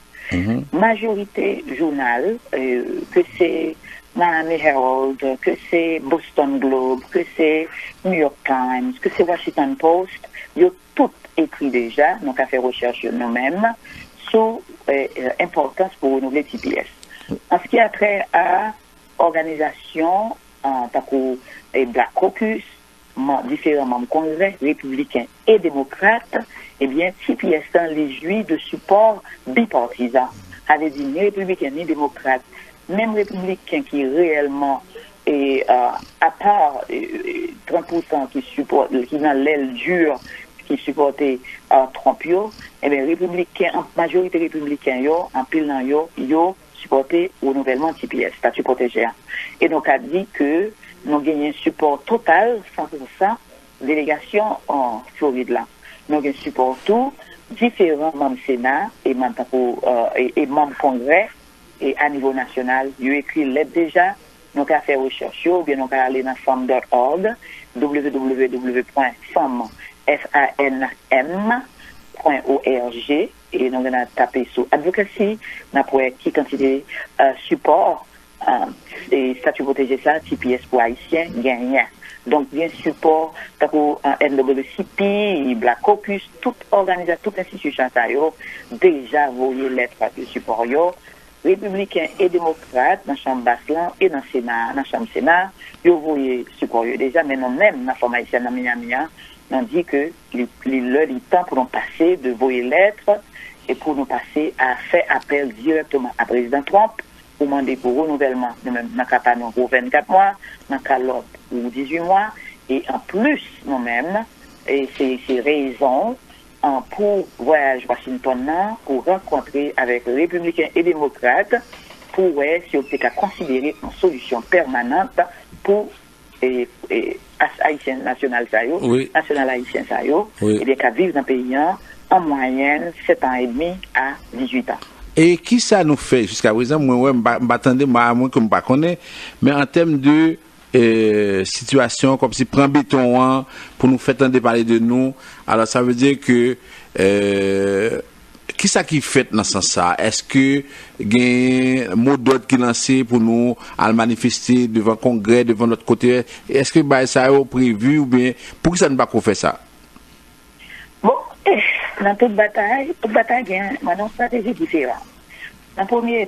Majorité journal, que c'est Miami Herald, que c'est Boston Globe, que c'est New York Times, que c'est Washington Post, ils ont tout écrit déjà, donc à faire recherche nous-mêmes, sur l'importance pour renouveler TPS. En ce qui a trait à organisation, tant que Black Caucus, différents membres congrès, républicains et démocrates, eh bien, TPS les jouit de support bipartisan. Avait dit ni républicains ni démocrates, même républicains qui réellement, à part 30% qui supportent, qui dans l'aile dure, qui supportait Trump, eh bien, républicains, en majorité républicains, en pile yo supporté au renouvellement TPS, statut protégé. Et donc, a dit que nous gagnons un support total, 100%, délégation en Floride là. Nous avons un support tout, différents membres Sénat et membres Congrès, et à niveau national, ils ont écrit lettre déjà, nous avons fait recherche, ou bien nous avons allé dans femme.org, www.fanm.org, et nous avons tapé sur advocacy, nous avons qui quantité support, et statut protégé ça, TPS pour Haïtiens, gagnant. Donc, bien support, NWCP, Black Caucus, toute organisation, toute institution, déjà voyé lettre de support, républicains et démocrates, dans la Chambre basse et dans la Chambre Sénat, ils voyé support déjà, mais non même, dans la forme haïtienne, dans Miami, on dit que le temps pour nous passer de voyer lettres et pour nous passer à faire appel directement à président Trump, pour demander pour renouvellement, même dans le cas pour 24 mois, dans le cas l'autre pour 18 mois, et en plus, nous-mêmes, et c'est raison pour voyage Washington, pour rencontrer avec les républicains et démocrates, pour si on peut considérer une solution permanente pour haïtien national national haïtien et bien qu'à vivre dans le pays en moyenne 7 ans et demi à 18 ans. Et qui ça nous fait jusqu'à présent? Moi, je m'attendais, moi, que je ne connais pas, mais en termes de situation, comme si prend béton pour nous faire entendre parler de nous, alors ça veut dire que qui ça qui fait dans ce sens-là? Est-ce que il y a un mot d'ordre qui est lancé pour nous à manifester devant le Congrès, devant notre côté? Est-ce que ça est prévu ou bien pour que ça ne va pas faire ça? Bon, dans toute bataille, il y a une stratégie différente. La première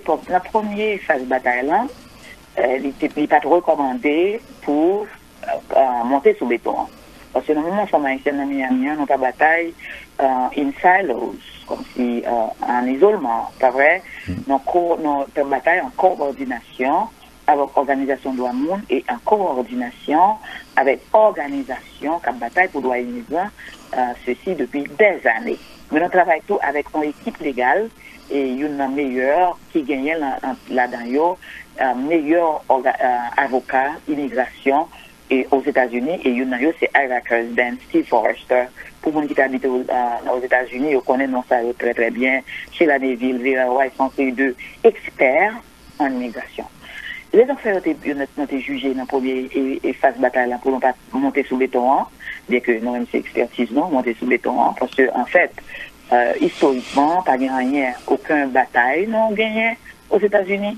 phase de bataille, là, il n'est pas recommandé pour monter sous béton. Parce que normalement, en haïtienne, dans Miami, nous pas bataille in silos, comme si en isolement, pas vrai? Nous avons bataille en coordination avec l'organisation de droits monde et en coordination avec l'organisation qui bataille pour droits immigrants, ceci depuis des années. Mais nous travaillons tout avec une équipe légale et une meilleure qui gagne là-dedans, meilleur avocat immigration et aux États-Unis et une c'est Ira Kurzban, Steve Forrester. Pour les gens qui habitent aux États-Unis, ils connaissent ça très très bien. Chez la Neville, ils sont deux experts en immigration. Les affaires ont été jugées dans la première phase de bataille pour ne pas monter sous béton, bien que nous avons cette expertise, non, monter sous béton, parce que en fait, historiquement, pas gagné aucune bataille, non gagné aux États-Unis,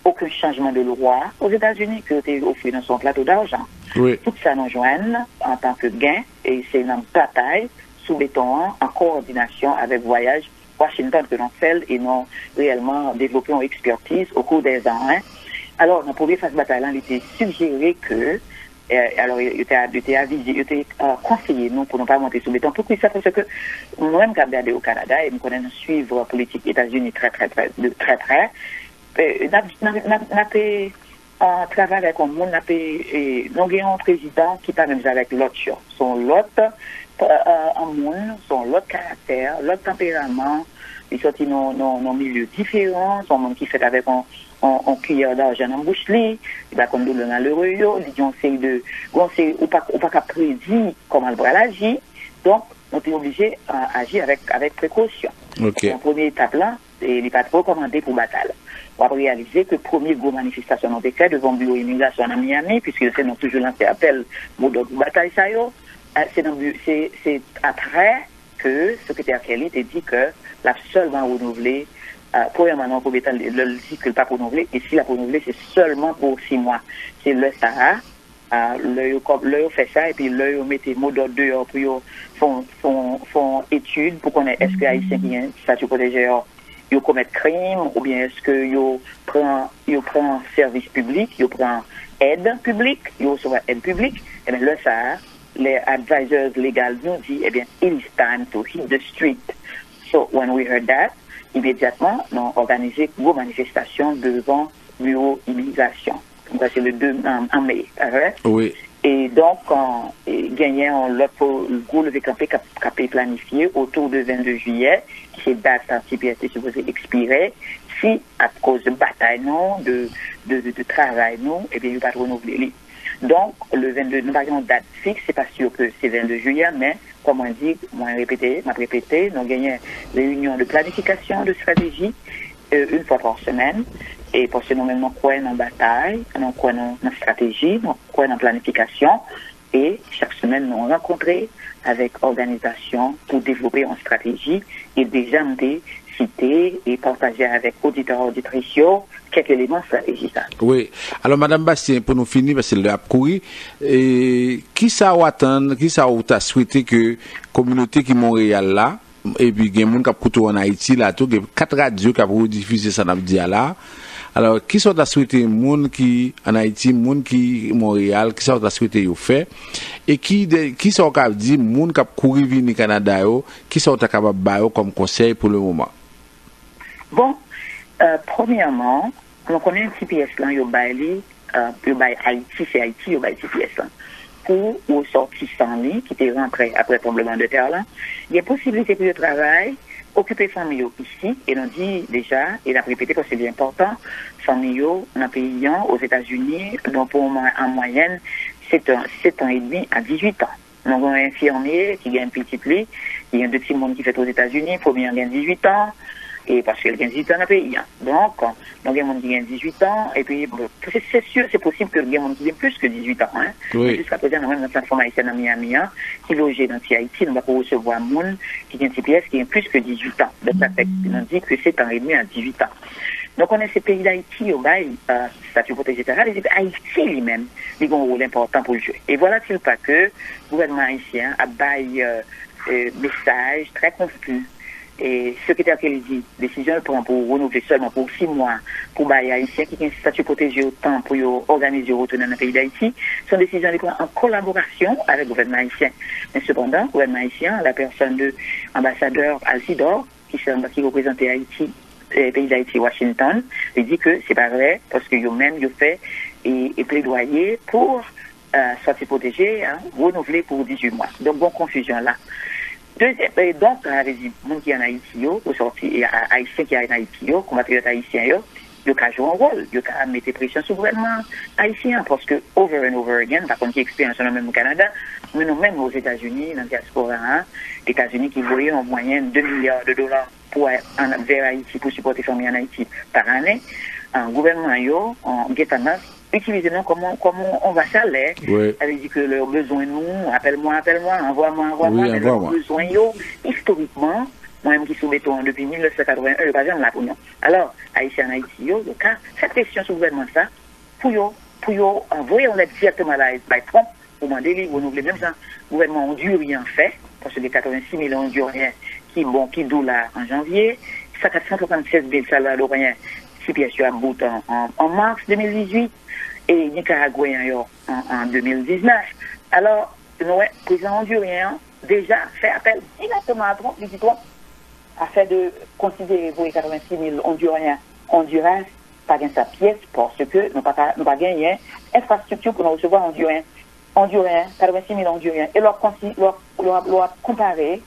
aucun changement de loi aux États-Unis qui a été offert dans son plateau d'argent. Oui. Tout ça nous joignent en tant que gain, et c'est une bataille sous béton en coordination avec Voyage Washington que l'on fait et nous réellement développé une expertise au cours des ans. Alors, dans la première phase de bataille, il était suggéré que, alors, il était avisé, il était conseillé, nous, pour ne pas monter sous béton. Pourquoi ça? Parce que nous-mêmes, qui avons au Canada, et nous connaissons suivre la politique États-Unis très près, on travaille avec un monde, nous avons un président qui pas même avec l'autre chose. Son l'autre, un monde, son l'autre caractère, l'autre tempérament, ils sont dans nos milieux différents, son monde qui fait avec un cuillère d'argent en bouche li, il va comme le malheureux, ils ont série de, ou pas prédire comment le bras agit, donc on est obligé d'agir avec précaution. Okay. En première étape là, il n'est pas trop recommandé pour bataille. On va réaliser que premier gros manifestation ont été fait devant le bureau immigration à Miami, puisque c'est toujours lancé appel pour d'autres batailles ça yo. C'est après que le secrétaire Kelly a dit que la seulement renouvelée, premièrement, pour le dit que le pas renouvelé, et si la renouvelée, c'est seulement pour 6 mois. C'est le Sahara, l'œil fait ça, et puis l'œil met des mots d'ordre dehors pour font études pour qu'on ait est-ce que les Haïtiens qui ont un statut protégé, ils commettent crime, ou bien est-ce que ils prennent service public, ils prennent aide publique, ils reçoivent aide publique, et bien le Sahara, les advisors legal nous disent, eh bien, it is time to hit the street. So, when we heard that, immédiatement, nous avons organisé une manifestation devant le bureau immigration. Donc, c'est le 2 en mai, right? Oui. Et donc, gagné l'autre gros levé campé qui a planifié autour du 22 juillet, qui c'est date qui était supposée expirer. Si, à cause de bataille, non, de travail, non, eh bien, il ne va pas renouveler. Donc, le 22, nous avons une date fixe, c'est pas sûr que c'est 22 juillet, mais, comme on dit, m'a répété, nous avons gagné une réunion de planification, de stratégie, une fois par semaine, et parce que nous même, nous croyons en bataille, nous croyons en stratégie, nous croyons en planification, et chaque semaine, nous rencontrons avec organisation pour développer une stratégie, et déjà, nous citer et partager avec auditeurs auditrices quelques éléments stratégiques. Oui. Alors, Madame Bastien, pour nous finir, parce que le a couru, qui ça ou attendre, qui ça ou t'a souhaité que la communauté qui est Montréal là, et puis il y a des gens qui ont en Haïti là, tout, il y a 4 radios qui ont diffusé ça dans le dia là. Alors, qui sont à souhaiter les gens qui en Haïti, les gens qui Montréal, qui sont à souhaiter yo fait, et qui sont à dire les gens qui ont couru venir au Canada, qui sont à capable comme conseil pour le moment. Bon, premièrement, on connaît un TPS là, il y a Haïti, c'est Haïti, il y a TPS là. Pour aux sortissants qui étaient rentrés après le tremblement de terre là, il y a possibilité pour le travail, occuper famille ici, et on dit déjà, et l'a répété parce que c'est important, famille dans le pays, aux États-Unis, donc pour en moyenne, c'est 7 ans et demi à 18 ans. Donc, on a un infirmier qui gagne un petit peu, il y a 2 petits mondes qui fait aux États-Unis, premier gagne 18 ans, et parce qu'elle gagne 18 ans dans le pays. Donc, il y a des gens qui gagnent 18 ans, et puis, c'est sûr, c'est possible que il y ait des gens qui gagnent plus que 18 ans. Hein. Oui. Jusqu'à présent, nous avons une plateforme haïtienne à Miami, qui loge dans Haïti, nous allons recevoir des gens qui gagnent TPS qui gagnent plus que 18 ans. Donc, ça fait qu'on dit que c'est un et demi à 18 ans. Donc, on a ces pays d'Haïti, au bail, statut protégé, etc. Les Haïti lui-même, ils ont un rôle important pour le jouer. Et voilà-t-il pas que le gouvernement haïtien a bail message très confus. Et secrétaire qui dit, décision prend pour renouveler seulement pour 6 mois pour les Haïtiens qui ont un statut protégé autant pour organiser le retour dans le pays d'Haïti, son décision est en collaboration avec le gouvernement haïtien. Mais cependant, le gouvernement haïtien, la personne de l'ambassadeur Alcidor, qui représente Haïti, le pays d'Haïti, Washington, il dit que c'est pas vrai parce que eux-mêmes, ils fait et plaidoyer pour statut protégé, renouveler pour 18 mois. Donc, bonne confusion là. Deuxième, donc, on avait dit, les gens qui sont en Haïti, au sorti, et Haïtiens qui sont en Haïti, compatriotes haïtiens, ils ont joué un rôle, ils ont mis pression sur le gouvernement haïtien, parce que, over and over again, par contre, qui expérience même au Canada, mais nous-mêmes aux États-Unis, dans la diaspora, les États-Unis qui voyaient en moyenne $2 milliards vers Haïti pour supporter les familles en Haïti par année, un gouvernement, en Guétanas, utiliser nous comme on va salaire. Oui. Elle dit que leurs besoins nous, appelle-moi, envoie-moi, mais leurs besoins historiquement, moi-même qui suis béton depuis 1981, pas jamais là pour nous. Alors, Haïtien en Haïti, cette question sur le gouvernement ça, pour envoyer on est directement là, by Trump, pour demander les renouveler même ça, le gouvernement hondurien fait, parce que les 86 000 honduriens qui $, en janvier, 476 000 salvadoriens, si pièces à bout en mars 2018, et Nicaraguayen en 2019. Alors, le président hondurien déjà fait appel directement à Trump, afin de considérer pour les 86 000 Honduriens, Honduras pas gagner sa pièce parce que nous pas gagner infrastructure pour nous recevoir Honduriens, 86 000 Honduriens. Et leur comparer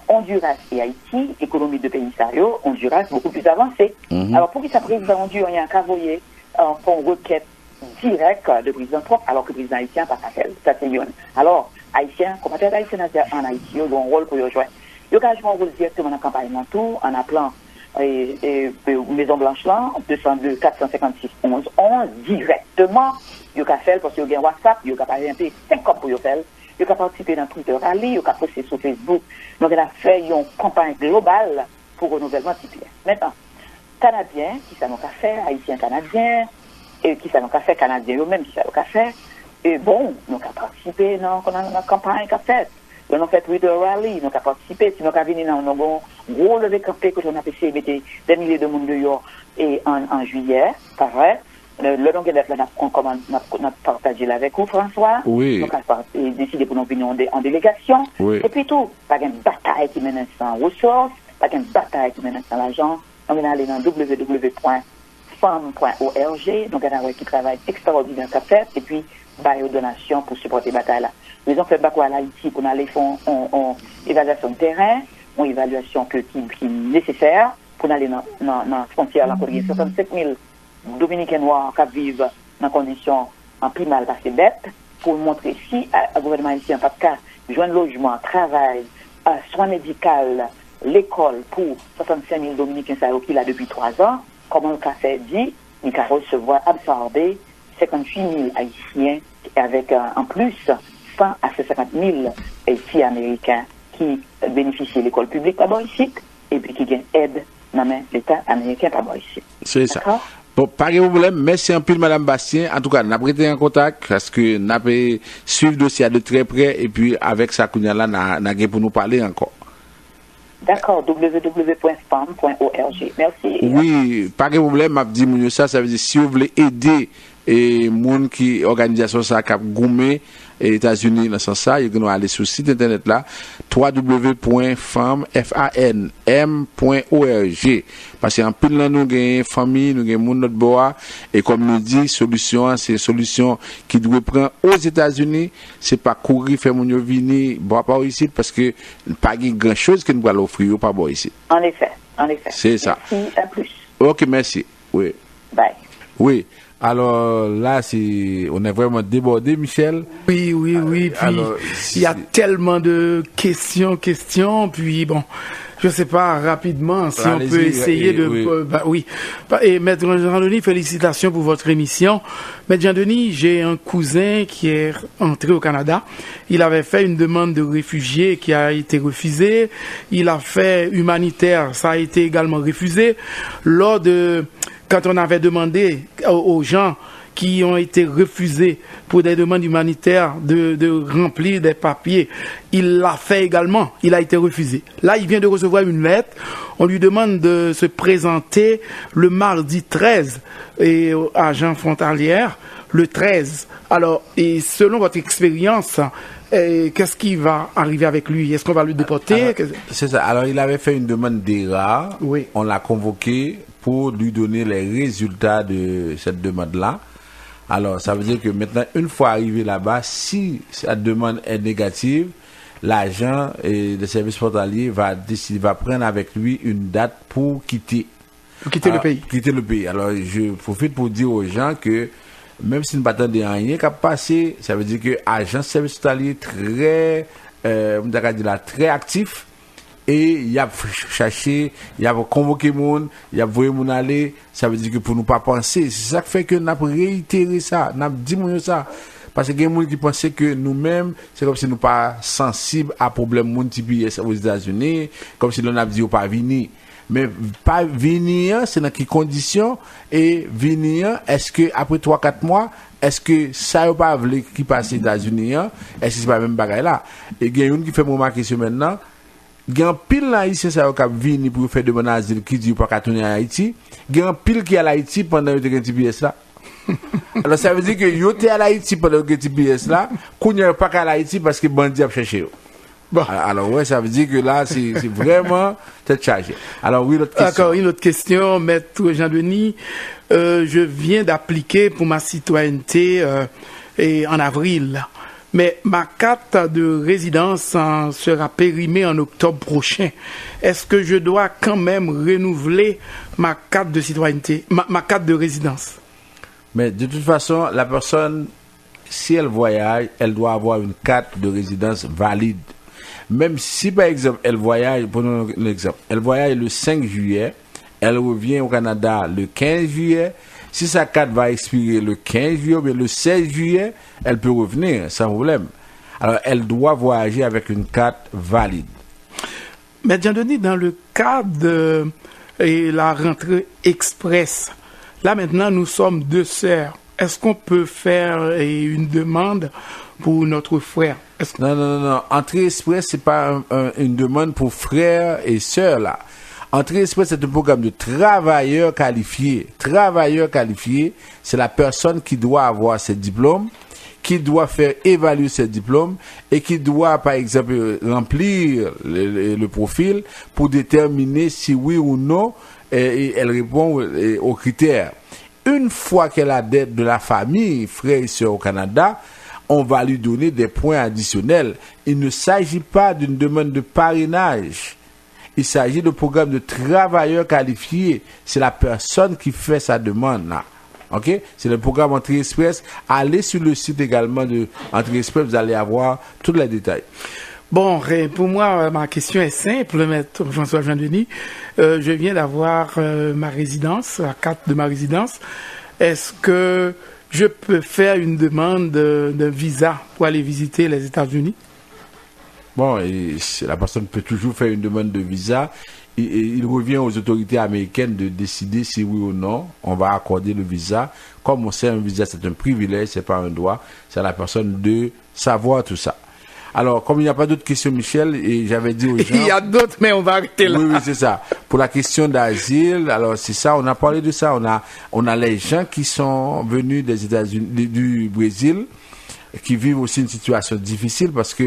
Honduras et Haïti, économie de pays sérieux, Honduras beaucoup plus avancée. Alors pour qu'il s'appelle président hondurien qui a envoyé pour une requête directe de président Trump, alors que le président haïtien n'a pas fait ça. C'est une. Alors, haïtien, compatriotes haïtiens en Haïti, ils ont un rôle pour jouer. Ils ont joué un rôle directement dans la campagne en tout, en appelant Maison Blanche là, 202 456 11 11 directement. Ils ont fait parce qu'ils ont WhatsApp, ils ont participé 5 ans pour le faire. Ils ont participé dans Twitter Rally, ils ont posté sur Facebook. Donc, ils ont fait une campagne globale pour renouvellement TPS. Maintenant, Canadiens, qui ça nous a fait, Haïtiens Canadiens, et qui ça nous a fait, Canadiens eux-mêmes, qui ça nous a fait, et bon, nous avons participé dans la campagne qu'a fait. Nous avons fait Twitter Rally, nous avons participé, si nous avons venu dans un gros levé campé que nous avons essayé de mettre des milliers de monde dehors et en juillet, pareil. Le long de là, on a partagé avec vous, François. Oui. Donc, on a décidé pour nous venir en délégation. Oui. Et puis tout, pas une bataille qui mène sans ressources, pas une bataille qui mène sans l'argent. Donc, on est allé dans www.femme.org. Donc, on a qui travaille extraordinaire qu'a fait. Et puis, bail donation pour supporter la bataille là. Ils ont fait beaucoup à l'Haïti pour aller faire une évaluation de terrain, une évaluation qui est nécessaire pour aller dans la frontière, là, pour 67 000 Dominicains noirs qui vivent dans des conditions en plus mal passées bêtes, pour montrer si le gouvernement ici en pas de cas, joindre logement, travail, soins médicaux, l'école pour 65 000 Dominicains qui là depuis 3 ans, comment le café dit, il va recevoir, absorber 58 000 Haïtiens avec en plus 100 à 50 000 Haïtiens américains qui bénéficient de l'école publique d'abord ici et puis qui gagnent aide dans l'État américain d'abord ici. C'est ça. Bon, pas de problème. Merci un peu, Madame Bastien. En tout cas, nous avons été en contact parce que nous avons suivi le dossier de très près et puis avec ça, nous avons pour nous parler encore. D'accord, www.femme.org. Merci. Oui, pas de problème. Je dis ça veut dire si vous voulez aider et monde qui organisation ça cap goumé et États-Unis dans ce sens ça, vous aller sur le site internet là www.femme.org parce qu'en pile là nous gagne famille, nous gagne monde notre bois et comme nous dit solution c'est une solution qui doit prendre aux États-Unis, c'est pas courir faire mon venir boire pas ici parce que pas grand chose que nous va l'offrir pas boire ici. En effet. C'est ça. Merci, à plus. OK, merci. Oui. Bye. Oui. Alors là, on est vraiment débordé, Michel. Oui. Puis alors, il y a tellement de questions. Puis bon, je sais pas rapidement si on peut essayer de. Oui. Et Maître Jean-Denis, félicitations pour votre émission. Maître Jean-Denis, j'ai un cousin qui est entré au Canada. Il avait fait une demande de réfugié qui a été refusée. Il a fait humanitaire, ça a été également refusé. Quand on avait demandé aux gens qui ont été refusés pour des demandes humanitaires de remplir des papiers, il l'a fait également, il a été refusé. Là, il vient de recevoir une lettre, on lui demande de se présenter le mardi 13 à Jean Frontalière, le 13. Alors, et selon votre expérience, qu'est-ce qui va arriver avec lui? Est-ce qu'on va le déporter? C'est ça. Alors, il avait fait une demande d'ERA. Oui. On l'a convoqué pour lui donner les résultats de cette demande-là. Alors, ça veut dire que maintenant, une fois arrivé là-bas, si sa demande est négative, l'agent des services frontaliers va prendre avec lui une date pour quitter. Le pays. Quitter le pays. Alors, je profite pour dire aux gens que même si nous ne battons de rien qu'à passer, ça veut dire que l'agent service frontalier très actif. Et il a cherché, il a convoqué monde, il a voulu monde aller, ça veut dire que pour nous pas penser, c'est ça qui fait que nous avons réitéré ça, nous avons dit ça. Parce que il y a des gens qui pensaient que nous-mêmes, c'est comme si nous pas sensibles à problème monde TPS aux États-Unis, comme si l'on a dit pas venir. Mais pas venir, c'est dans quelles conditions, et venir, est-ce que après 3-4 mois, est-ce que ça n'a pas voulu qui passe aux États-Unis, est-ce que c'est pas même bagaille là? Et il y a une qui fait remarquer sur maintenant, il y a un pile là ici ça qui vient pour faire demande d'asile qui dit pas tourner à Haïti. Il y a un pile qui est à Haïti pendant que le TPS là. Alors ça veut dire que yo était à Haïti pendant que le TPS là, qu'on n'est pas à Haïti parce que bandit a cherché. Bon. Alors, ouais, ça veut dire que là, c'est vraiment tête chargée. Alors, oui, l'autre question. D'accord, une autre question, Maître Jean-Denis. Je viens d'appliquer pour ma citoyenneté en avril. Mais ma carte de résidence sera périmée en octobre prochain. Est-ce que je dois quand même renouveler ma carte de citoyenneté, ma carte de résidence? Mais de toute façon, la personne, si elle voyage, elle doit avoir une carte de résidence valide. Même si, par exemple, elle voyage, prenons l'exemple, elle voyage le 5 juillet, elle revient au Canada le 15 juillet, si sa carte va expirer le 15 juillet ou bien le 16 juillet, elle peut revenir sans problème. Alors, elle doit voyager avec une carte valide. Mais Jean-Denis, dans le cas de la rentrée express, là maintenant nous sommes 2 sœurs. Est-ce qu'on peut faire une demande pour notre frère? Non. Entrée express, c'est pas une demande pour frères et sœurs là. Entrée express, c'est un programme de travailleurs qualifiés. Travailleurs qualifiés, c'est la personne qui doit avoir ses diplômes, qui doit faire évaluer ses diplômes et qui doit, par exemple, remplir le profil pour déterminer si oui ou non elle répond aux critères. Une fois qu'elle a d'aide de la famille, frères et sœurs au Canada, on va lui donner des points additionnels. Il ne s'agit pas d'une demande de parrainage. Il s'agit de programme de travailleurs qualifiés. C'est la personne qui fait sa demande là. Ok? C'est le programme Entrée Express. Allez sur le site également de Entrée Express, vous allez avoir tous les détails. Bon, pour moi, ma question est simple, Maître François Jean-Denis. Je viens d'avoir ma résidence, la carte de ma résidence. Est-ce que je peux faire une demande d'un visa pour aller visiter les États-Unis? Bon, la personne peut toujours faire une demande de visa. Il revient aux autorités américaines de décider si oui ou non on va accorder le visa. Comme on sait, un visa c'est un privilège, c'est pas un droit. C'est à la personne de savoir tout ça. Alors, comme il n'y a pas d'autres questions, Michel, et j'avais dit aux gens... Il y a d'autres, mais on va arrêter là. Oui, c'est ça. Pour la question d'asile, alors c'est ça, on a parlé de ça. On a les gens qui sont venus des États-Unis, du Brésil, qui vivent aussi une situation difficile parce que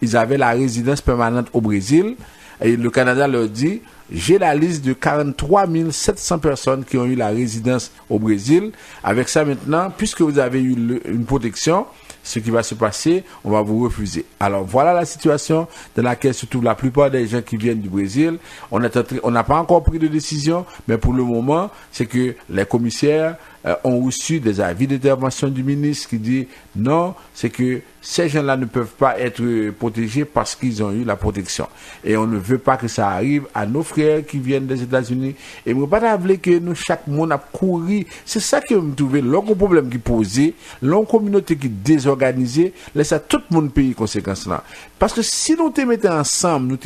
ils avaient la résidence permanente au Brésil et le Canada leur dit j'ai la liste de 43 700 personnes qui ont eu la résidence au Brésil. Avec ça maintenant, puisque vous avez eu une protection, ce qui va se passer, on va vous refuser. Alors voilà la situation dans laquelle se trouvent la plupart des gens qui viennent du Brésil. On n'a pas encore pris de décision, mais pour le moment, c'est que les commissaires ont reçu des avis d'intervention du ministre qui dit non, c'est que ces gens-là ne peuvent pas être protégés parce qu'ils ont eu la protection. Et on ne veut pas que ça arrive à nos frères qui viennent des États-Unis. Et nous ne pouvons pas rappeler que nous, chaque monde a couru. C'est ça que nous trouvons, l'autre problème qui posé, l'autre communauté qui est désorganisée, laisse à tout le monde payer les conséquences là. Parce que si nous te mettons ensemble,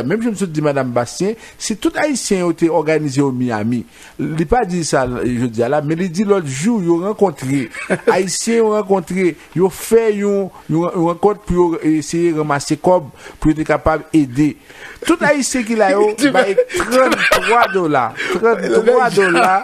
même je me suis dit, Madame Bastien, si tout Haïtien été organisé au Miami, il n'a pas dit ça, je dis là, mais il dit l'autre jour, ils ont rencontré, Haïtiens ont rencontré, ils ont fait une rencontre pour essayer de ramasser comme pour être capable d'aider. Tout Haïtien qui l'a eu, $33. $33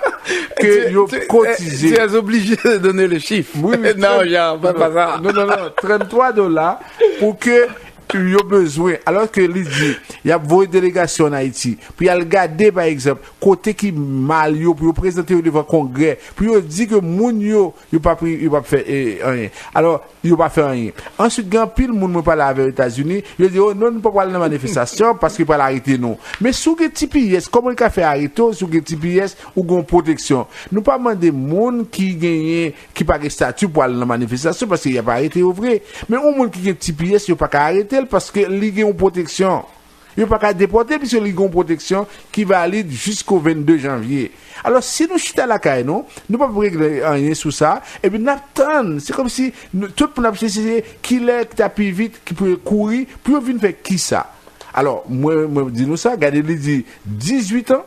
que ils ont cotisé. Tu es obligé de donner le chiffre. Oui, mais non, pas ça. Non, $33 pour que il y a besoin, alors que il dit, il y a vos délégations en Haïti, puis il y a le garder par exemple, côté qui mal yo, pour présenter devant le congrès, puis il dit que moun yo, il pas fait rien. Alors, il pas fait rien. Ensuite, grand pile moun me parle avec les États-Unis, il dit, oh non, nous pas parler de manifestation parce qu'il pas l'arrêter non. Mais sous que TPS, comment il a fait arrêter, sous que TPS ou gon protection. Nous pas demander moun qui gagne, qui pas de statut pour aller dans la manifestation parce qu'il y a pas arrêté au vrai. Mais au moun qui gagne TPS, il pas arrêter parce que il y a une protection. Il n'y a pas qu'à déporter puisque il y a une protection qui valide jusqu'au 22 janvier. Alors si nous chutons à la caille, nous ne pouvons pas régler rien sur ça. Et puis nous attendons. C'est comme si tout le monde a essayé qui t'a plus vite, qui peut courir, puis on vient faire qui ça. Alors moi dis-nous ça, regardez, il dit 18 ans.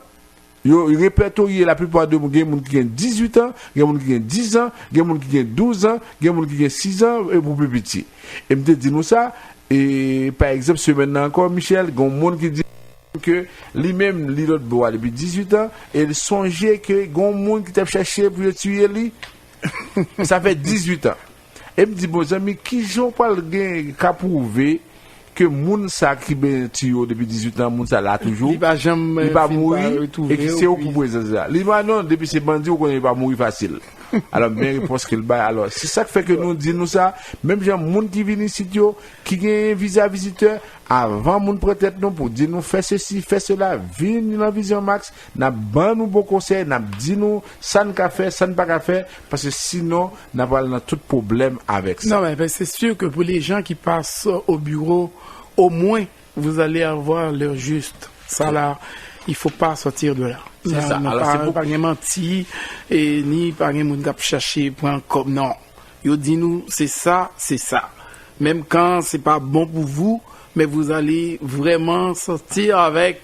Il répertorie la plupart de gens qui ont 18 ans, qui ont 10 ans, qui ont 12 ans, qui ont 6 ans et pour plus petit. Et me dit nous ça. Et par exemple, ce maintenant encore, Michel, il y a un monde qui dit que lui-même, l'autre bois depuis 18 ans, et il songeait que il y a un monde qui t'a cherché pour le tuer lui. Ça fait 18 ans. Et me dit, bon amis, qui j'en parle qu'à prouver que moun sa qui ben tio depuis 18 ans moun ça là toujours il va jamais il va mourir et qui c'est au pour présenter ça il va non depuis c'est bandit ou qu'on va mourir facile alors bien réponse qu'il bat alors c'est ça qui fait que nous dit nous ça même gens moun qui viennent ici qui gagne visa visiteur avant moun peut-être non pour dire nous fait ceci fait cela vienne dans Vision Max n'a ban nous bon conseil n'a dit nous ça ne ka faire ça ne pas ka faire parce que sinon n'a pas dans tout problème avec ça. Non mais c'est sûr que pour les gens qui passent au bureau au moins vous allez avoir l'heure juste ça là il faut pas sortir de là. C'est ça. Alors pas, c'est pour pas menti et ni pas moun k'ap chercher point com non. Yo dit nous c'est ça. Même quand c'est pas bon pour vous, mais vous allez vraiment sortir avec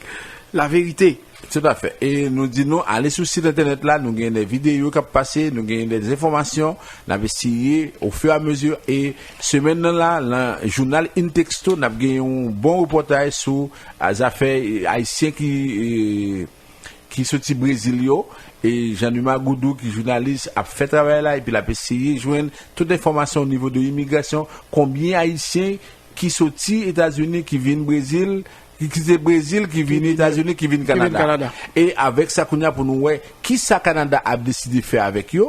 la vérité. Tout à fait. Et nous disons, allez sur le site internet là, nous avons des vidéos qui passent, nous avons des informations, nous avons essayé au fur et à mesure. Et semaine là, le journal Intexto, nous avons un bon reportage sur les affaires haïtiennes qui sont au Brésil. Et Jean-Numa Goudou, qui est journaliste, a fait travail là, et puis il a essayé de joindre toute l'information au niveau de l'immigration, combien haïtiens qui sont aux États-Unis, qui viennent au Brésil, qui quittent Brésil, qui viennent aux États-Unis, qui viennent au Canada. Et avec ça, pour nous, ouais, qui ça Canada a décidé de faire avec eux?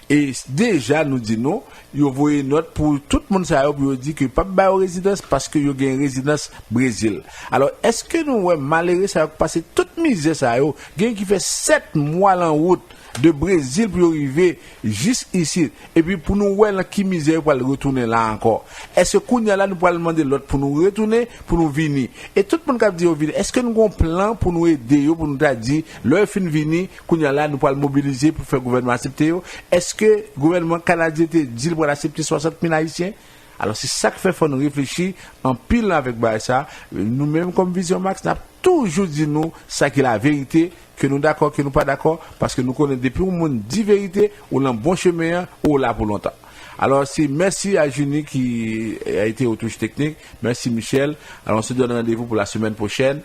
Et déjà, nous disons, ils ont une note pour tout le monde, ça a dit que pas de résidence parce que ils ont une résidence Brésil. Alors, est-ce que nous, ouais, malheureux, ça a passé toute misère, ça a qui fait 7 mois en route de Brésil pour arriver juste ici. Et puis, pour nous, ouais, qui misère pour retourner là encore. Est-ce qu'on y a là, nous pouvons demander l'autre pour nous retourner, pour nous venir. Et tout le monde qui a dit, est-ce que nous avons un plan pour nous aider, pour nous dire, leur fin venir, qu'on y a là, nous pouvons mobiliser pour faire le gouvernement accepter. Est-ce que le gouvernement canadien dit pour accepter 60 000 Haïtiens? Alors, c'est ça qui fait faut nous réfléchir en pile avec ça. Nous-mêmes, comme Vision Max, nous avons toujours dit nous, ça qui est la vérité, que nous d'accord, que nous pas d'accord, parce que nous connaissons depuis au monde 10 vérités, ou l'en bon chemin, ou là pour longtemps. Alors, merci à Junie qui a été aux touches techniques. Merci Michel. Alors, on se donne rendez-vous pour la semaine prochaine.